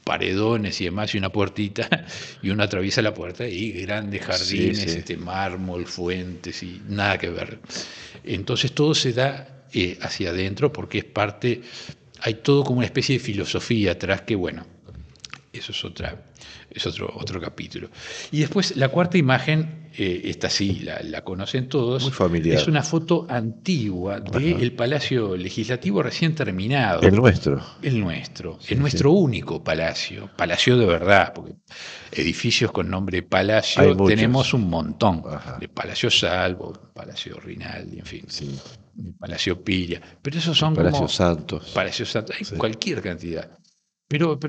S11: paredones y demás, y una puertita, y uno atraviesa la puerta y grandes jardines, mármol, fuentes, y nada que ver. Entonces todo se da hacia adentro, porque es parte, hay todo como una especie de filosofía atrás, que bueno, eso es otro capítulo. Y después la cuarta imagen, esta sí la conocen todos.
S7: Muy familiar.
S11: Es una foto antigua del Palacio Legislativo recién terminado.
S7: El nuestro.
S11: Nuestro único palacio de verdad, porque edificios con nombre palacio tenemos un montón. De Palacio Salvo, Palacio Rinaldi, en fin. Palacio Pilla. Pero esos son
S7: Palacio
S11: como
S7: Santos.
S11: Palacio Santos, hay cualquier cantidad. pero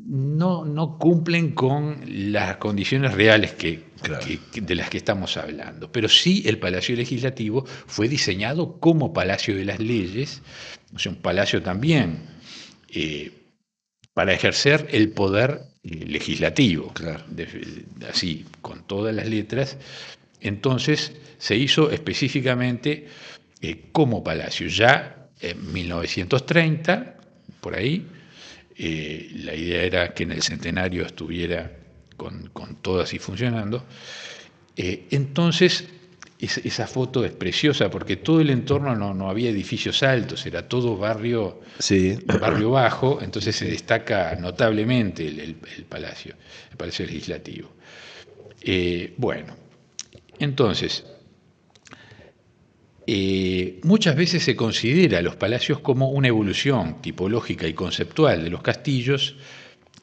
S11: no cumplen con las condiciones reales de las que estamos hablando. Pero sí el Palacio Legislativo fue diseñado como Palacio de las Leyes, o sea, un palacio también para ejercer el poder legislativo, así, con todas las letras. Entonces se hizo específicamente como palacio. Ya en 1930, por ahí, la idea era que en el centenario estuviera con todo así funcionando. Entonces, esa foto es preciosa porque todo el entorno no había edificios altos, era todo barrio bajo, entonces se destaca notablemente el Palacio Legislativo. Bueno, entonces, muchas veces se considera a los palacios como una evolución tipológica y conceptual de los castillos,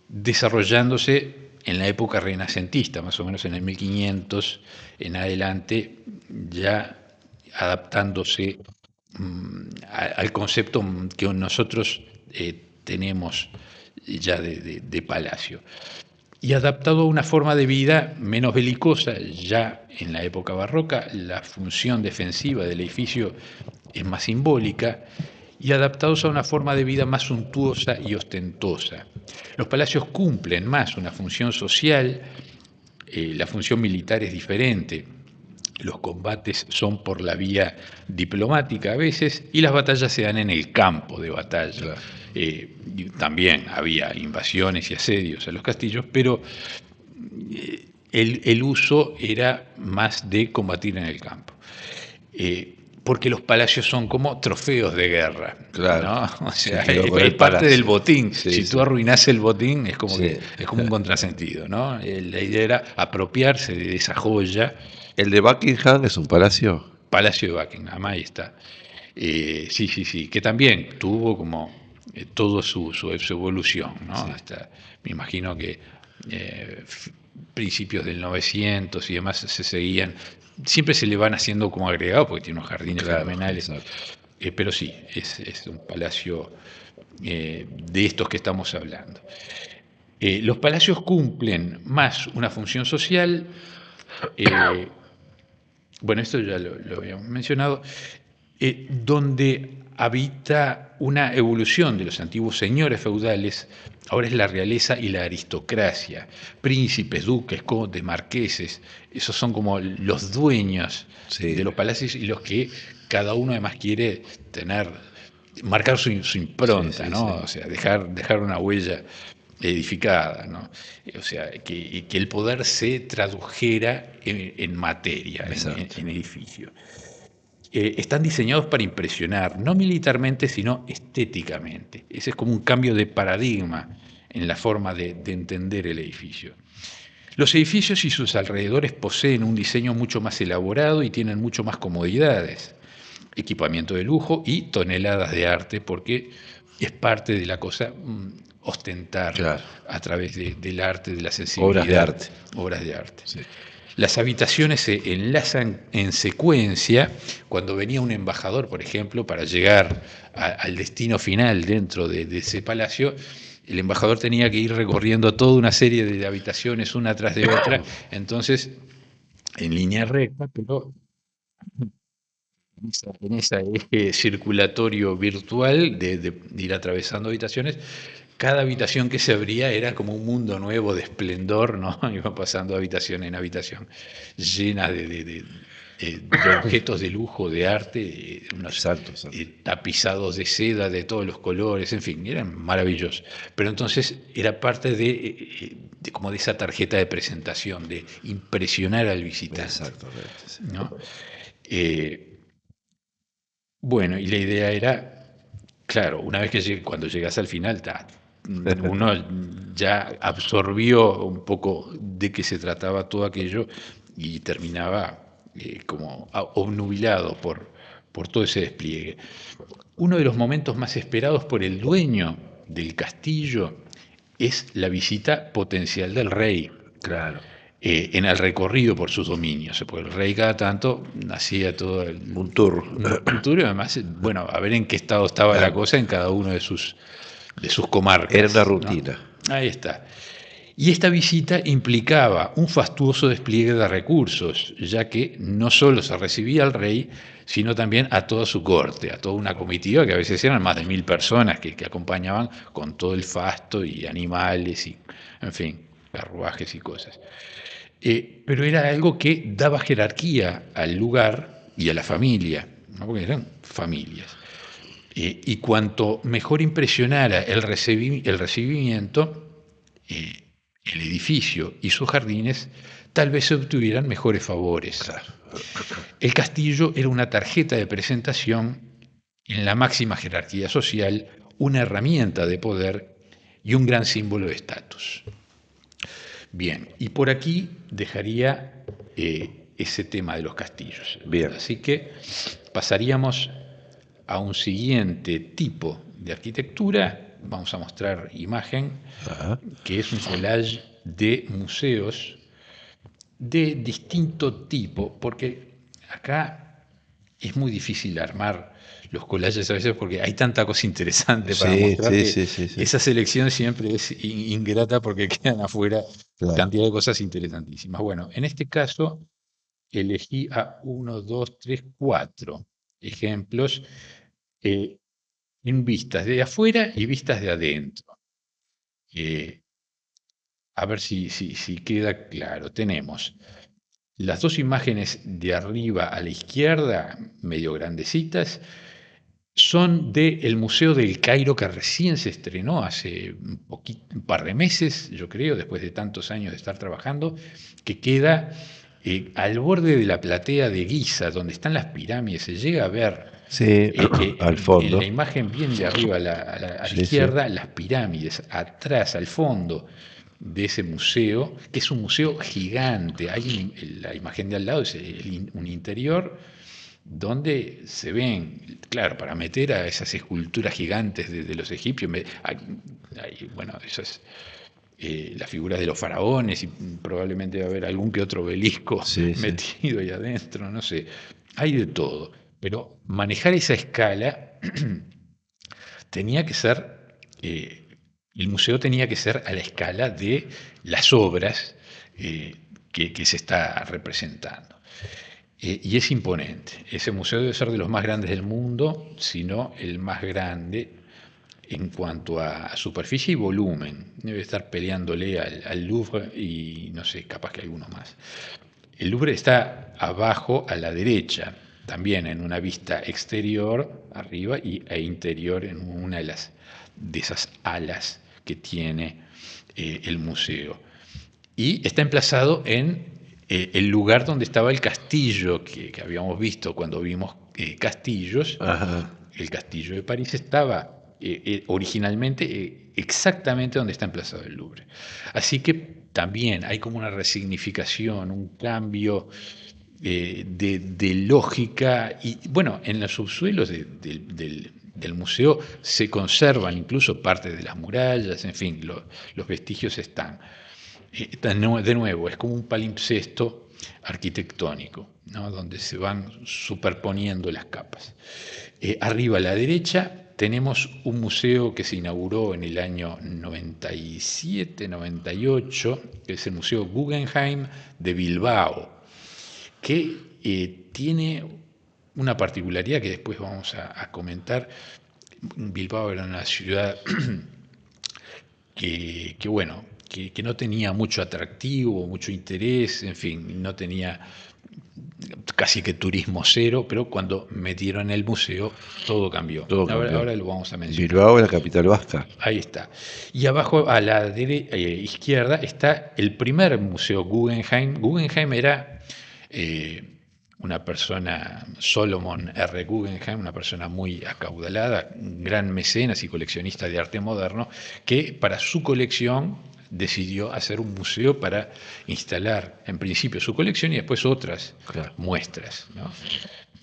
S11: desarrollándose en la época renacentista, más o menos en el 1500 en adelante, ya adaptándose al concepto que nosotros tenemos ya de palacio, y adaptado a una forma de vida menos belicosa. Ya en la época barroca la función defensiva del edificio es más simbólica, y adaptados a una forma de vida más suntuosa y ostentosa. Los palacios cumplen más una función social, la función militar es diferente, los combates son por la vía diplomática a veces, y las batallas se dan en el campo de batalla. También había invasiones y asedios a los castillos, pero el uso era más de combatir en el campo. Porque los palacios son como trofeos de guerra, ¿no? O sea, es parte del botín. Si tú arruinás el botín, es como un contrasentido, ¿no? La idea era apropiarse de esa joya.
S7: ¿El de Buckingham es un palacio?
S11: Palacio de Buckingham, ahí está. Sí, que también tuvo como toda su evolución, ¿no? Hasta, me imagino que principios del 900 y demás se seguían. Siempre se le van haciendo como agregados porque tiene unos jardines fenomenales. Pero sí, es un palacio de estos que estamos hablando. Los palacios cumplen más una función social. Bueno, esto ya lo habíamos mencionado, donde habita una evolución de los antiguos señores feudales. Ahora es la realeza y la aristocracia, príncipes, duques, condes, marqueses. Esos son como los dueños de los palacios, y los que cada uno además quiere marcar su impronta, ¿no? O sea, dejar una huella edificada, ¿no? O sea, que el poder se tradujera en materia, en edificio. Están diseñados para impresionar, no militarmente, sino estéticamente. Ese es como un cambio de paradigma en la forma de entender el edificio. Los edificios y sus alrededores poseen un diseño mucho más elaborado y tienen mucho más comodidades, equipamiento de lujo y toneladas de arte, porque es parte de la cosa ostentar a través del arte, de la sensibilidad. Obras de arte. Sí. Las habitaciones se enlazan en secuencia. Cuando venía un embajador, por ejemplo, para llegar al destino final dentro de ese palacio, el embajador tenía que ir recorriendo toda una serie de habitaciones, una tras de otra, entonces en línea recta, pero en ese circulatorio virtual de ir atravesando habitaciones. Cada habitación que se abría era como un mundo nuevo de esplendor, ¿no? Iba pasando habitación en habitación, llena de objetos de lujo, de arte, unos tapizados de seda de todos los colores, en fin, eran maravillosos. Pero entonces era parte de como de esa tarjeta de presentación, de impresionar al visitante.
S7: Exactamente. Sí.
S11: ¿No? Bueno, y la idea era, claro, una vez que cuando llegas al final, uno ya absorbió un poco de qué se trataba todo aquello y terminaba como obnubilado por todo ese despliegue. Uno de los momentos más esperados por el dueño del castillo es la visita potencial del rey.
S7: Claro.
S11: En el recorrido por sus dominios, porque el rey cada tanto hacía todo
S7: un tour,
S11: y además, bueno, a ver en qué estado estaba la cosa en cada uno de sus sus comarcas.
S7: Era una rutina.
S11: ¿No? Ahí está. Y esta visita implicaba un fastuoso despliegue de recursos, ya que no solo se recibía al rey, sino también a toda su corte, a toda una comitiva, que a veces eran más de 1000 personas que acompañaban con todo el fasto y animales y, en fin, carruajes y cosas. Pero era algo que daba jerarquía al lugar y a la familia, ¿no? Porque eran familias. Y cuanto mejor impresionara el recibimiento, el edificio y sus jardines, tal vez se obtuvieran mejores favores. El castillo era una tarjeta de presentación en la máxima jerarquía social, una herramienta de poder y un gran símbolo de estatus. Bien, y por aquí dejaría ese tema de los castillos.
S7: Bien.
S11: Así que pasaríamos a un siguiente tipo de arquitectura. Vamos a mostrar imagen, que es un collage de museos de distinto tipo, porque acá es muy difícil armar los collages a veces porque hay tanta cosa interesante para mostrar que esa selección siempre es ingrata porque quedan afuera cantidad de cosas interesantísimas. Bueno, en este caso elegí a 1, 2, 3, 4 ejemplos en vistas de afuera y vistas de adentro. A ver si queda claro. Tenemos las dos imágenes de arriba a la izquierda, medio grandecitas, son del Museo del Cairo, que recién se estrenó hace un par de meses, yo creo, después de tantos años de estar trabajando, que queda al borde de la platea de Giza, donde están las pirámides. Se llega a ver
S7: al fondo.
S11: En la imagen bien de arriba a la izquierda, las pirámides, atrás, al fondo de ese museo, que es un museo gigante. Hay la imagen de al lado, es un interior donde se ven, claro, para meter a esas esculturas gigantes de los egipcios, bueno, esas las figuras de los faraones, y probablemente va a haber algún que otro obelisco metido ahí adentro, no sé, hay de todo. Pero manejar esa escala tenía que ser, el museo tenía que ser a la escala de las obras que se está representando. Y es imponente. Ese museo debe ser de los más grandes del mundo, si no el más grande en cuanto a superficie y volumen. Debe estar peleándole al Louvre y no sé, capaz que alguno más. El Louvre está abajo a la derecha, también en una vista exterior arriba e interior en una de esas alas que tiene el museo. Y está emplazado en el lugar donde estaba el castillo que habíamos visto cuando vimos castillos.
S7: Ajá.
S11: El castillo de París estaba originalmente exactamente donde está emplazado el Louvre. Así que también hay como una resignificación, un cambio de lógica. Y bueno, en los subsuelos del museo se conservan incluso parte de las murallas, en fin, los vestigios están. De nuevo, es como un palimpsesto arquitectónico, ¿no? Donde se van superponiendo las capas. Arriba a la derecha tenemos un museo que se inauguró en el año 97, 98, que es el Museo Guggenheim de Bilbao, que tiene una particularidad que después vamos a comentar. Bilbao era una ciudad que no tenía mucho atractivo, mucho interés, en fin, no tenía casi que turismo cero, pero cuando metieron el museo todo cambió. Ahora lo vamos a mencionar.
S7: Bilbao es la capital vasca.
S11: Ahí está. Y abajo a la izquierda está el primer museo Guggenheim. Guggenheim era una persona, Solomon R. Guggenheim, una persona muy acaudalada, un gran mecenas y coleccionista de arte moderno, que para su colección decidió hacer un museo para instalar en principio su colección y después otras muestras, ¿no?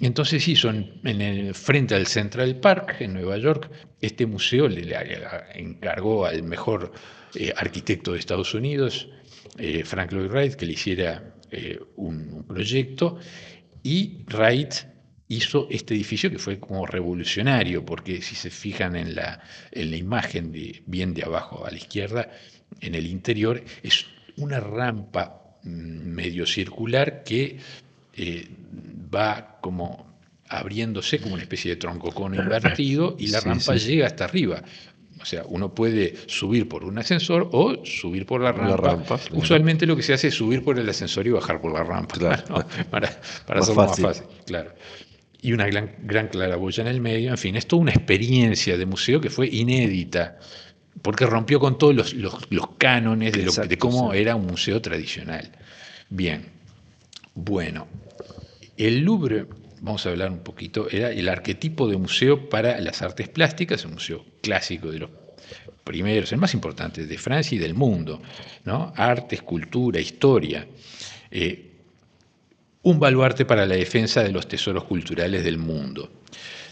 S11: Entonces hizo frente al Central Park en Nueva York, este museo le encargó al mejor arquitecto de Estados Unidos, Frank Lloyd Wright, que le hiciera un proyecto, y Wright hizo este edificio que fue como revolucionario, porque si se fijan en la imagen bien de abajo a la izquierda, en el interior, es una rampa medio circular que va como abriéndose como una especie de troncocono invertido y la rampa llega hasta arriba. O sea, uno puede subir por un ascensor o subir por la rampa. Usualmente lo que se hace es subir por el ascensor y bajar por la rampa, claro. ¿No? para hacerlo más fácil. Claro. Y una gran claraboya en el medio. En fin, es toda una experiencia de museo que fue inédita, porque rompió con todos los cánones de cómo era un museo tradicional. Bien, bueno, el Louvre, vamos a hablar un poquito, era el arquetipo de museo para las artes plásticas, un museo clásico de los primeros, el más importante de Francia y del mundo, ¿no? Arte, escultura, historia. Un baluarte para la defensa de los tesoros culturales del mundo.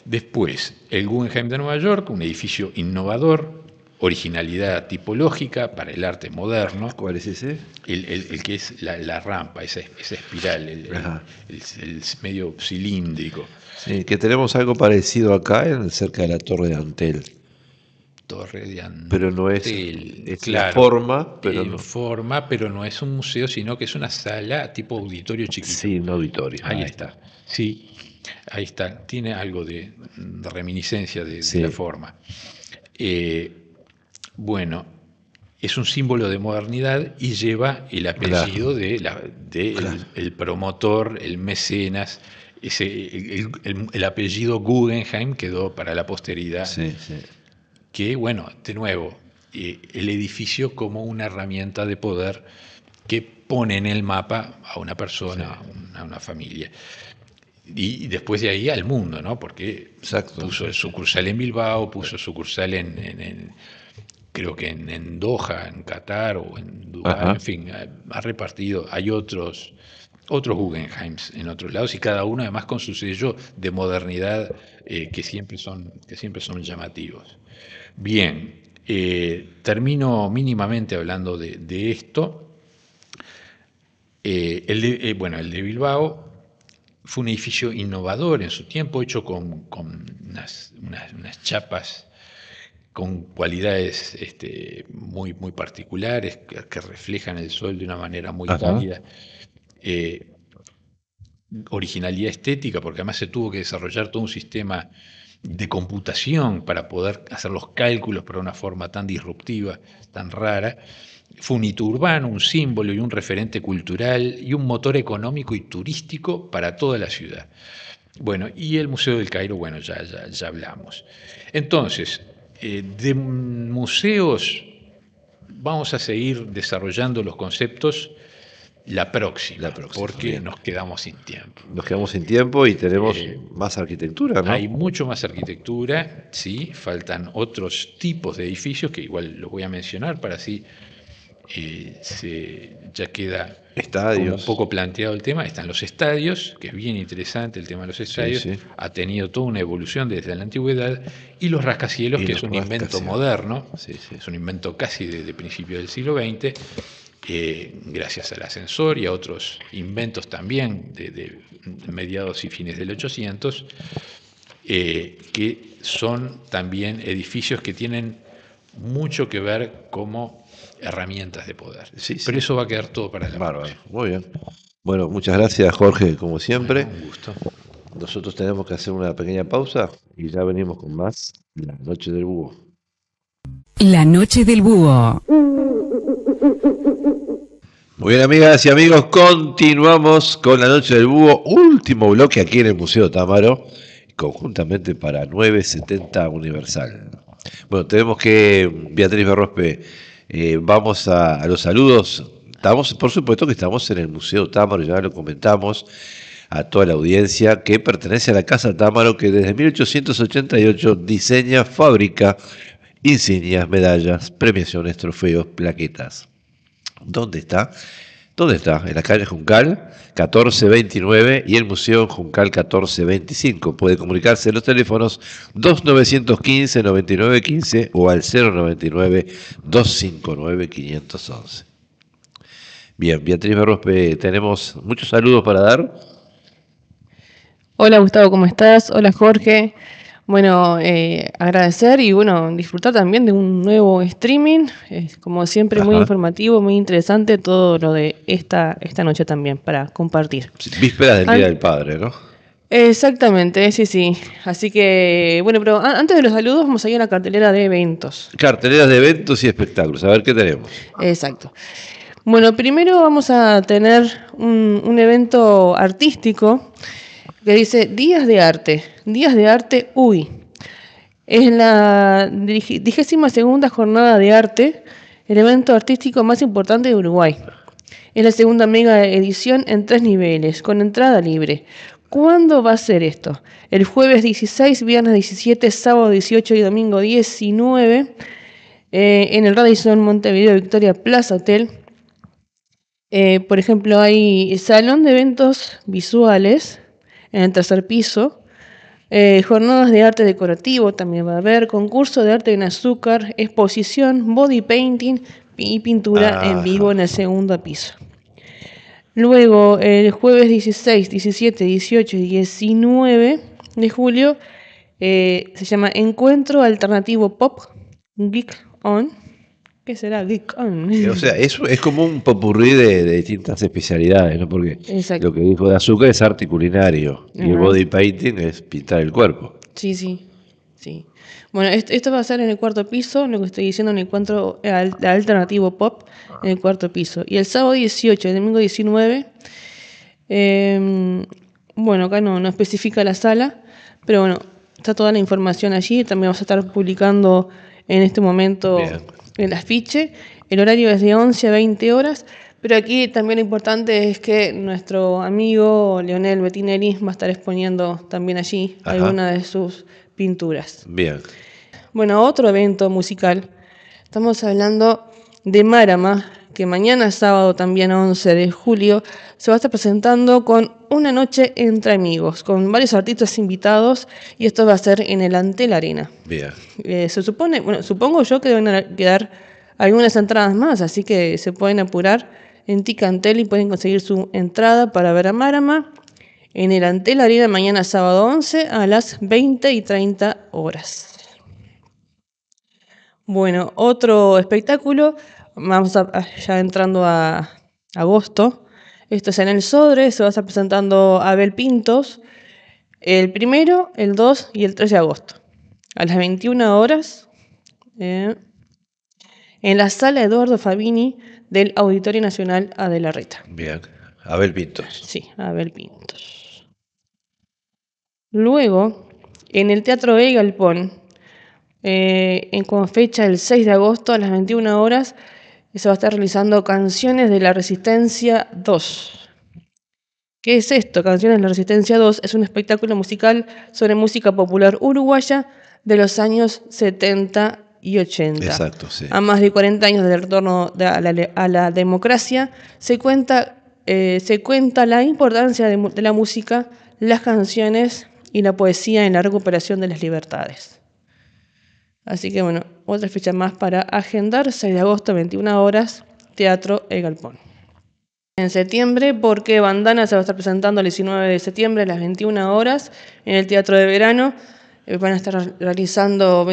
S11: Después, el Guggenheim de Nueva York, un edificio innovador, originalidad tipológica para el arte moderno.
S7: ¿Cuál es ese?
S11: El que es la rampa, esa espiral, el medio cilíndrico.
S7: Sí, que tenemos algo parecido acá cerca de la Torre de Antel.
S11: Torre de Antel.
S7: Pero no es
S11: claro,
S7: la forma, pero no.
S11: Forma, pero no es un museo, sino que es una sala tipo auditorio chiquito.
S7: Sí, un auditorio.
S11: Ahí está. Sí, ahí está. Tiene algo de reminiscencia de la forma. Bueno, es un símbolo de modernidad y lleva el apellido del promotor, el mecenas. El apellido Guggenheim quedó para la posteridad.
S7: Sí.
S11: Que, bueno, de nuevo, el edificio como una herramienta de poder que pone en el mapa a una persona, a una familia. Y después de ahí al mundo, ¿no? Porque puso sucursal en Bilbao, puso sucursal creo que en Doha, en Qatar o en Dubái, en fin, ha repartido. Hay otros Guggenheims en otros lados y cada uno además con su sello de modernidad que siempre son llamativos. Bien, termino mínimamente hablando de esto. El de Bilbao fue un edificio innovador en su tiempo, hecho con unas chapas con cualidades muy particulares que reflejan el sol de una manera muy cálida. Originalidad estética, porque además se tuvo que desarrollar todo un sistema de computación para poder hacer los cálculos para una forma tan disruptiva, tan rara. Fue un hito urbano, un símbolo y un referente cultural y un motor económico y turístico para toda la ciudad. Bueno, y el Museo del Cairo, bueno, ya hablamos. Entonces, de museos vamos a seguir desarrollando los conceptos la próxima, porque bien. Nos quedamos sin tiempo.
S7: Nos quedamos sin tiempo y tenemos más arquitectura, ¿no?
S11: Hay mucho más arquitectura, sí, faltan otros tipos de edificios que igual los voy a mencionar para así ya queda como un poco planteado el tema. Están los estadios, que es bien interesante el tema de los estadios, ha tenido toda una evolución desde la antigüedad, y los rascacielos, que es un invento moderno, es un invento casi de principios del siglo XX, gracias al ascensor y a otros inventos también de mediados y fines del 800, que son también edificios que tienen mucho que ver como herramientas de poder. Pero eso va a quedar todo para la próxima.
S7: Muy bien. Bueno, muchas gracias, Jorge, como siempre.
S11: Bueno, un gusto.
S7: Nosotros tenemos que hacer una pequeña pausa y ya venimos con más La Noche del Búho.
S2: La Noche del Búho.
S7: Muy bien, amigas y amigos, continuamos con La Noche del Búho, último bloque aquí en el Museo Támaro, conjuntamente para 970 Universal. Bueno, tenemos que, Beatriz Berrospe, vamos a los saludos. Por supuesto que estamos en el Museo Támaro, ya lo comentamos a toda la audiencia, que pertenece a la Casa Támaro, que desde 1888 diseña, fabrica insignias, medallas, premiaciones, trofeos, plaquetas. ¿Dónde está? En la calle Juncal 1429 y el Museo en Juncal 1425. Puede comunicarse en los teléfonos 2915-9915 o al 099-259-511. Bien, Beatriz Berrospe, tenemos muchos saludos para dar.
S12: Hola Gustavo, ¿cómo estás? Hola Jorge. Bueno, agradecer y bueno, disfrutar también de un nuevo streaming. Como siempre, muy
S7: Ajá.
S12: informativo, muy interesante todo lo de esta noche también para compartir.
S7: Vísperas del
S12: An-
S7: Día del Padre, ¿no?
S12: Exactamente, sí, sí. Así que, bueno, pero antes de los saludos vamos a ir a la cartelera de eventos.
S7: Carteleras de eventos y espectáculos. A ver qué tenemos.
S12: Exacto. Bueno, primero vamos a tener un evento artístico que dice Días de Arte UI. Es la 22ª Jornada de Arte, el evento artístico más importante de Uruguay. Es la segunda mega edición en 3 niveles, con entrada libre. ¿Cuándo va a ser esto? El jueves 16, viernes 17, sábado 18 y domingo 19, en el Radisson Montevideo Victoria Plaza Hotel. Por ejemplo, hay salón de eventos visuales en el 3er piso, jornadas de arte decorativo también va a haber, concurso de arte en azúcar, exposición, body painting y pintura en vivo en el 2º piso. Luego, el jueves 16, 17, 18 y 19 de julio se llama Encuentro Alternativo Pop Geek On. ¿Qué será Geek On?
S7: O sea, es como un popurrí de distintas especialidades, ¿no? Porque
S12: Exacto.
S7: lo que dijo de azúcar es arte culinario y el
S12: Ajá.
S7: body painting es pintar el cuerpo.
S12: Sí, sí, sí. Bueno, esto va a ser en el 4º piso, lo que estoy diciendo en el encuentro alternativo pop, en el 4º piso. Y el sábado 18, el domingo 19, bueno, acá no especifica la sala, pero bueno, está toda la información allí. También vamos a estar publicando en este momento el afiche. El horario es de 11 a 20 horas, pero aquí también lo importante es que nuestro amigo Leonel Bettinelli va a estar exponiendo también allí algunas de sus pinturas.
S7: Bien.
S12: Bueno, otro evento musical. Estamos hablando de Marama, que mañana sábado también 11 de julio se va a estar presentando con Una Noche Entre Amigos, con varios artistas invitados, y esto va a ser en el Antel Arena.
S7: Bien.
S12: Se supone, bueno, supongo yo que deben quedar algunas entradas más, así que se pueden apurar en Ticantel y pueden conseguir su entrada para ver a Marama en el Antel Arena mañana sábado 11 a las 20:30 horas. Bueno, otro espectáculo, vamos ya entrando a agosto. Esto es en el Sodre, se va a estar presentando Abel Pintos el 1, el 2 y el 3 de agosto. A las 21 horas, en la sala Eduardo Fabini del Auditorio Nacional Adelarreta.
S7: Bien. Abel Pintos.
S12: Sí, Abel Pintos. Luego, en el Teatro E Galpón, con fecha el 6 de agosto a las 21 horas, se va a estar realizando Canciones de la Resistencia 2. ¿Qué es esto? Canciones de la Resistencia 2 es un espectáculo musical sobre música popular uruguaya de los años 70 y 80.
S7: Exacto, sí.
S12: A más de 40 años del retorno a la democracia, se cuenta la importancia de la música, las canciones y la poesía en la recuperación de las libertades. Así que bueno, otra fecha más para agendar, 6 de agosto, 21 horas, Teatro El Galpón. En septiembre, porque Bandana se va a estar presentando el 19 de septiembre a las 21 horas en el Teatro de Verano. Van a estar realizando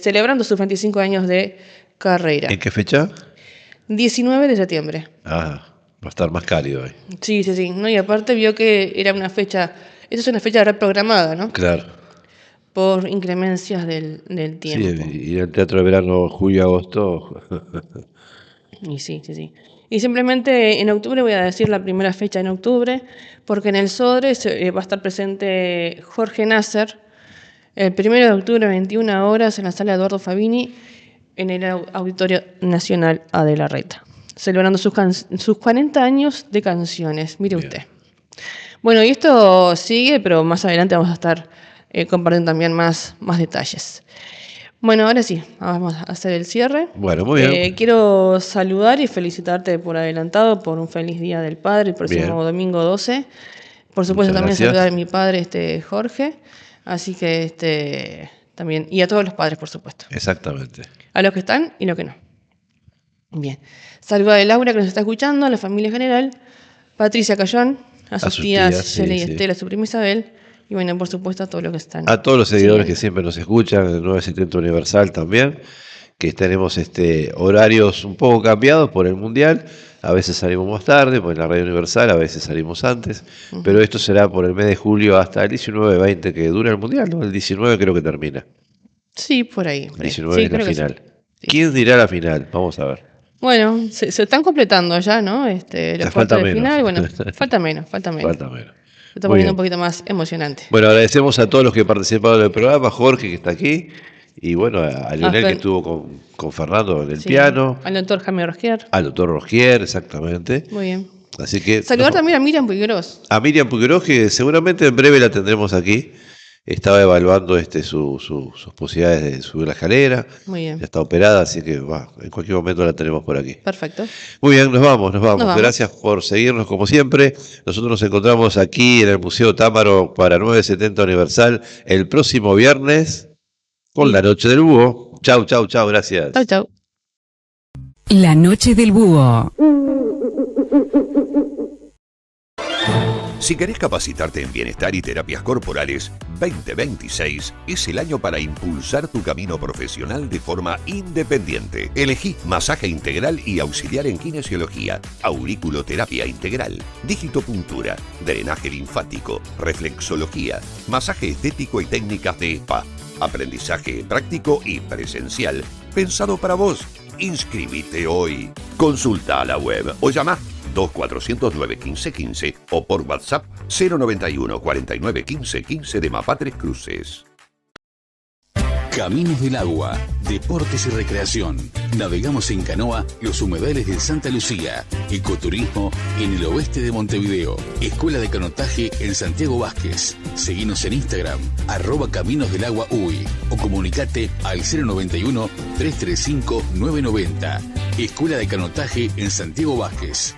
S12: celebrando sus 25 años de carrera.
S7: ¿En qué fecha?
S12: 19 de septiembre.
S7: Va a estar más cálido ahí.
S12: Sí. ¿No? Y aparte vio que era una fecha, esta es una fecha reprogramada, ¿no?
S7: Claro.
S12: Por inclemencias del tiempo.
S7: Sí, y el Teatro de Verano, julio, agosto.
S12: Y sí. Y simplemente en octubre voy a decir la primera fecha en octubre, porque en el Sodre va a estar presente Jorge Nasser, el 1 de octubre, 21 horas, en la sala Eduardo Fabini, en el Auditorio Nacional Adelarreta, celebrando sus 40 años de canciones. Mire usted. Bueno, y esto sigue, pero más adelante vamos a estar compartiendo también más detalles. Bueno, ahora sí, vamos a hacer el cierre.
S7: Bueno, muy bien.
S12: Quiero saludar y felicitarte por adelantado por un feliz Día del Padre el próximo
S7: Bien.
S12: domingo 12. Por supuesto,
S7: Muchas
S12: también
S7: gracias.
S12: saludar a mi padre, Jorge. Así que también, y a todos los padres, por supuesto.
S7: Exactamente.
S12: A los que están y los que no. Bien. Saludar a Laura, que nos está escuchando, a la familia general, Patricia Cayón, a sus tías Shelley y Estela, a su prima Isabel, y bueno, por supuesto a todos los que están.
S7: A todos los seguidores
S12: siguiendo.
S7: que siempre nos escuchan, el 970 Universal también, que tenemos horarios un poco cambiados por el Mundial. A veces salimos más tarde, por la Radio Universal, a veces salimos antes, pero esto será por el mes de julio hasta el 19-20 que dura el Mundial, ¿no? El 19 creo que termina.
S12: Sí, por ahí.
S7: 19
S12: sí,
S7: es la
S12: creo que
S7: final.
S12: sí.
S7: ¿Quién dirá la final? Vamos a ver.
S12: Bueno, se están completando ya, ¿no? Los cuartos de final, bueno, falta menos.
S7: Falta menos.
S12: Se está
S7: Muy
S12: poniendo
S7: bien.
S12: un poquito más emocionante.
S7: Bueno, agradecemos a todos los que participaron del programa, Jorge que está aquí, y bueno, a Leonel que estuvo con Fernando en el piano,
S12: Al doctor Jaime Rosquier.
S7: al doctor Rosquier, exactamente.
S12: Muy bien.
S7: Así que
S12: Saludar también a Miriam Puigros.
S7: a Miriam Puigros, que seguramente en breve la tendremos aquí. Estaba evaluando sus posibilidades de subir la escalera.
S12: Muy bien.
S7: Ya está operada, así que en cualquier momento la tenemos por aquí.
S12: Perfecto.
S7: Muy bien, nos vamos.
S12: Nos vamos.
S7: Gracias por seguirnos como siempre. Nosotros nos encontramos aquí en el Museo Támaro para 970 Universal el próximo viernes con la Noche del Búho. Chau, gracias.
S12: Chau.
S2: La Noche del Búho.
S3: Si querés capacitarte en bienestar y terapias corporales, 2026 es el año para impulsar tu camino profesional de forma independiente. Elegí masaje integral y auxiliar en kinesiología, auriculoterapia integral, digitopuntura, drenaje linfático, reflexología, masaje estético y técnicas de spa, aprendizaje práctico y presencial, pensado para vos. Inscribite hoy. Consulta a la web o llama 2409-1515 o por WhatsApp 091 49 15 15 de Mapá Tres Cruces.
S4: Caminos del Agua, deportes y recreación. Navegamos en canoa los humedales de Santa Lucía. Ecoturismo en el oeste de Montevideo. Escuela de canotaje en Santiago Vázquez. Seguinos en Instagram, @Caminos del Agua UI. O comunicate al 091-335-990. Escuela de canotaje en Santiago Vázquez.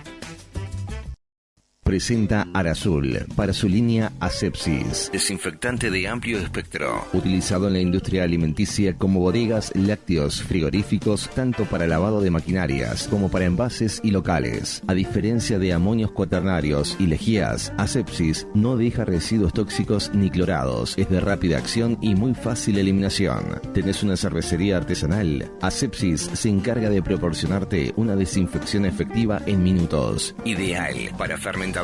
S5: Presenta Arasul para su línea Asepsis.
S6: Desinfectante de amplio espectro.
S5: Utilizado en la industria alimenticia como bodegas, lácteos, frigoríficos, tanto para lavado de maquinarias como para envases y locales. A diferencia de amonios cuaternarios y lejías, Asepsis no deja residuos tóxicos ni clorados. Es de rápida acción y muy fácil eliminación. ¿Tenés una cervecería artesanal? Asepsis se encarga de proporcionarte una desinfección efectiva en minutos.
S6: Ideal para fermentar,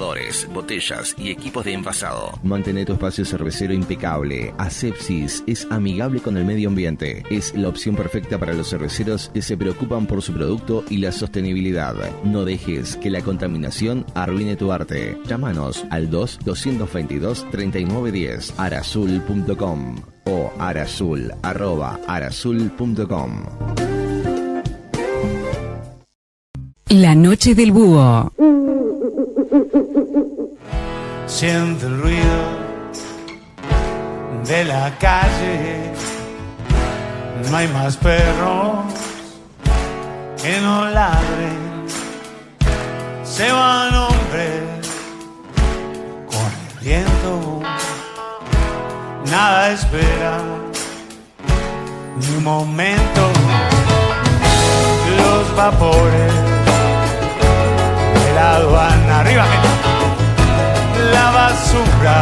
S6: botellas y equipos de envasado.
S5: Mantén tu espacio cervecero impecable. Asepsis es amigable con el medio ambiente. Es la opción perfecta para los cerveceros que se preocupan por su producto y la sostenibilidad. No dejes que la contaminación arruine tu arte. Llámanos al 2-222-3910 arasul.com o arasul@arasul.com.
S2: La Noche del Búho.
S13: Siente el ruido de la calle, no hay más perros que no ladren, se van hombres con el viento, nada espera ni un momento, los vapores de la aduana, arriba gente. La basura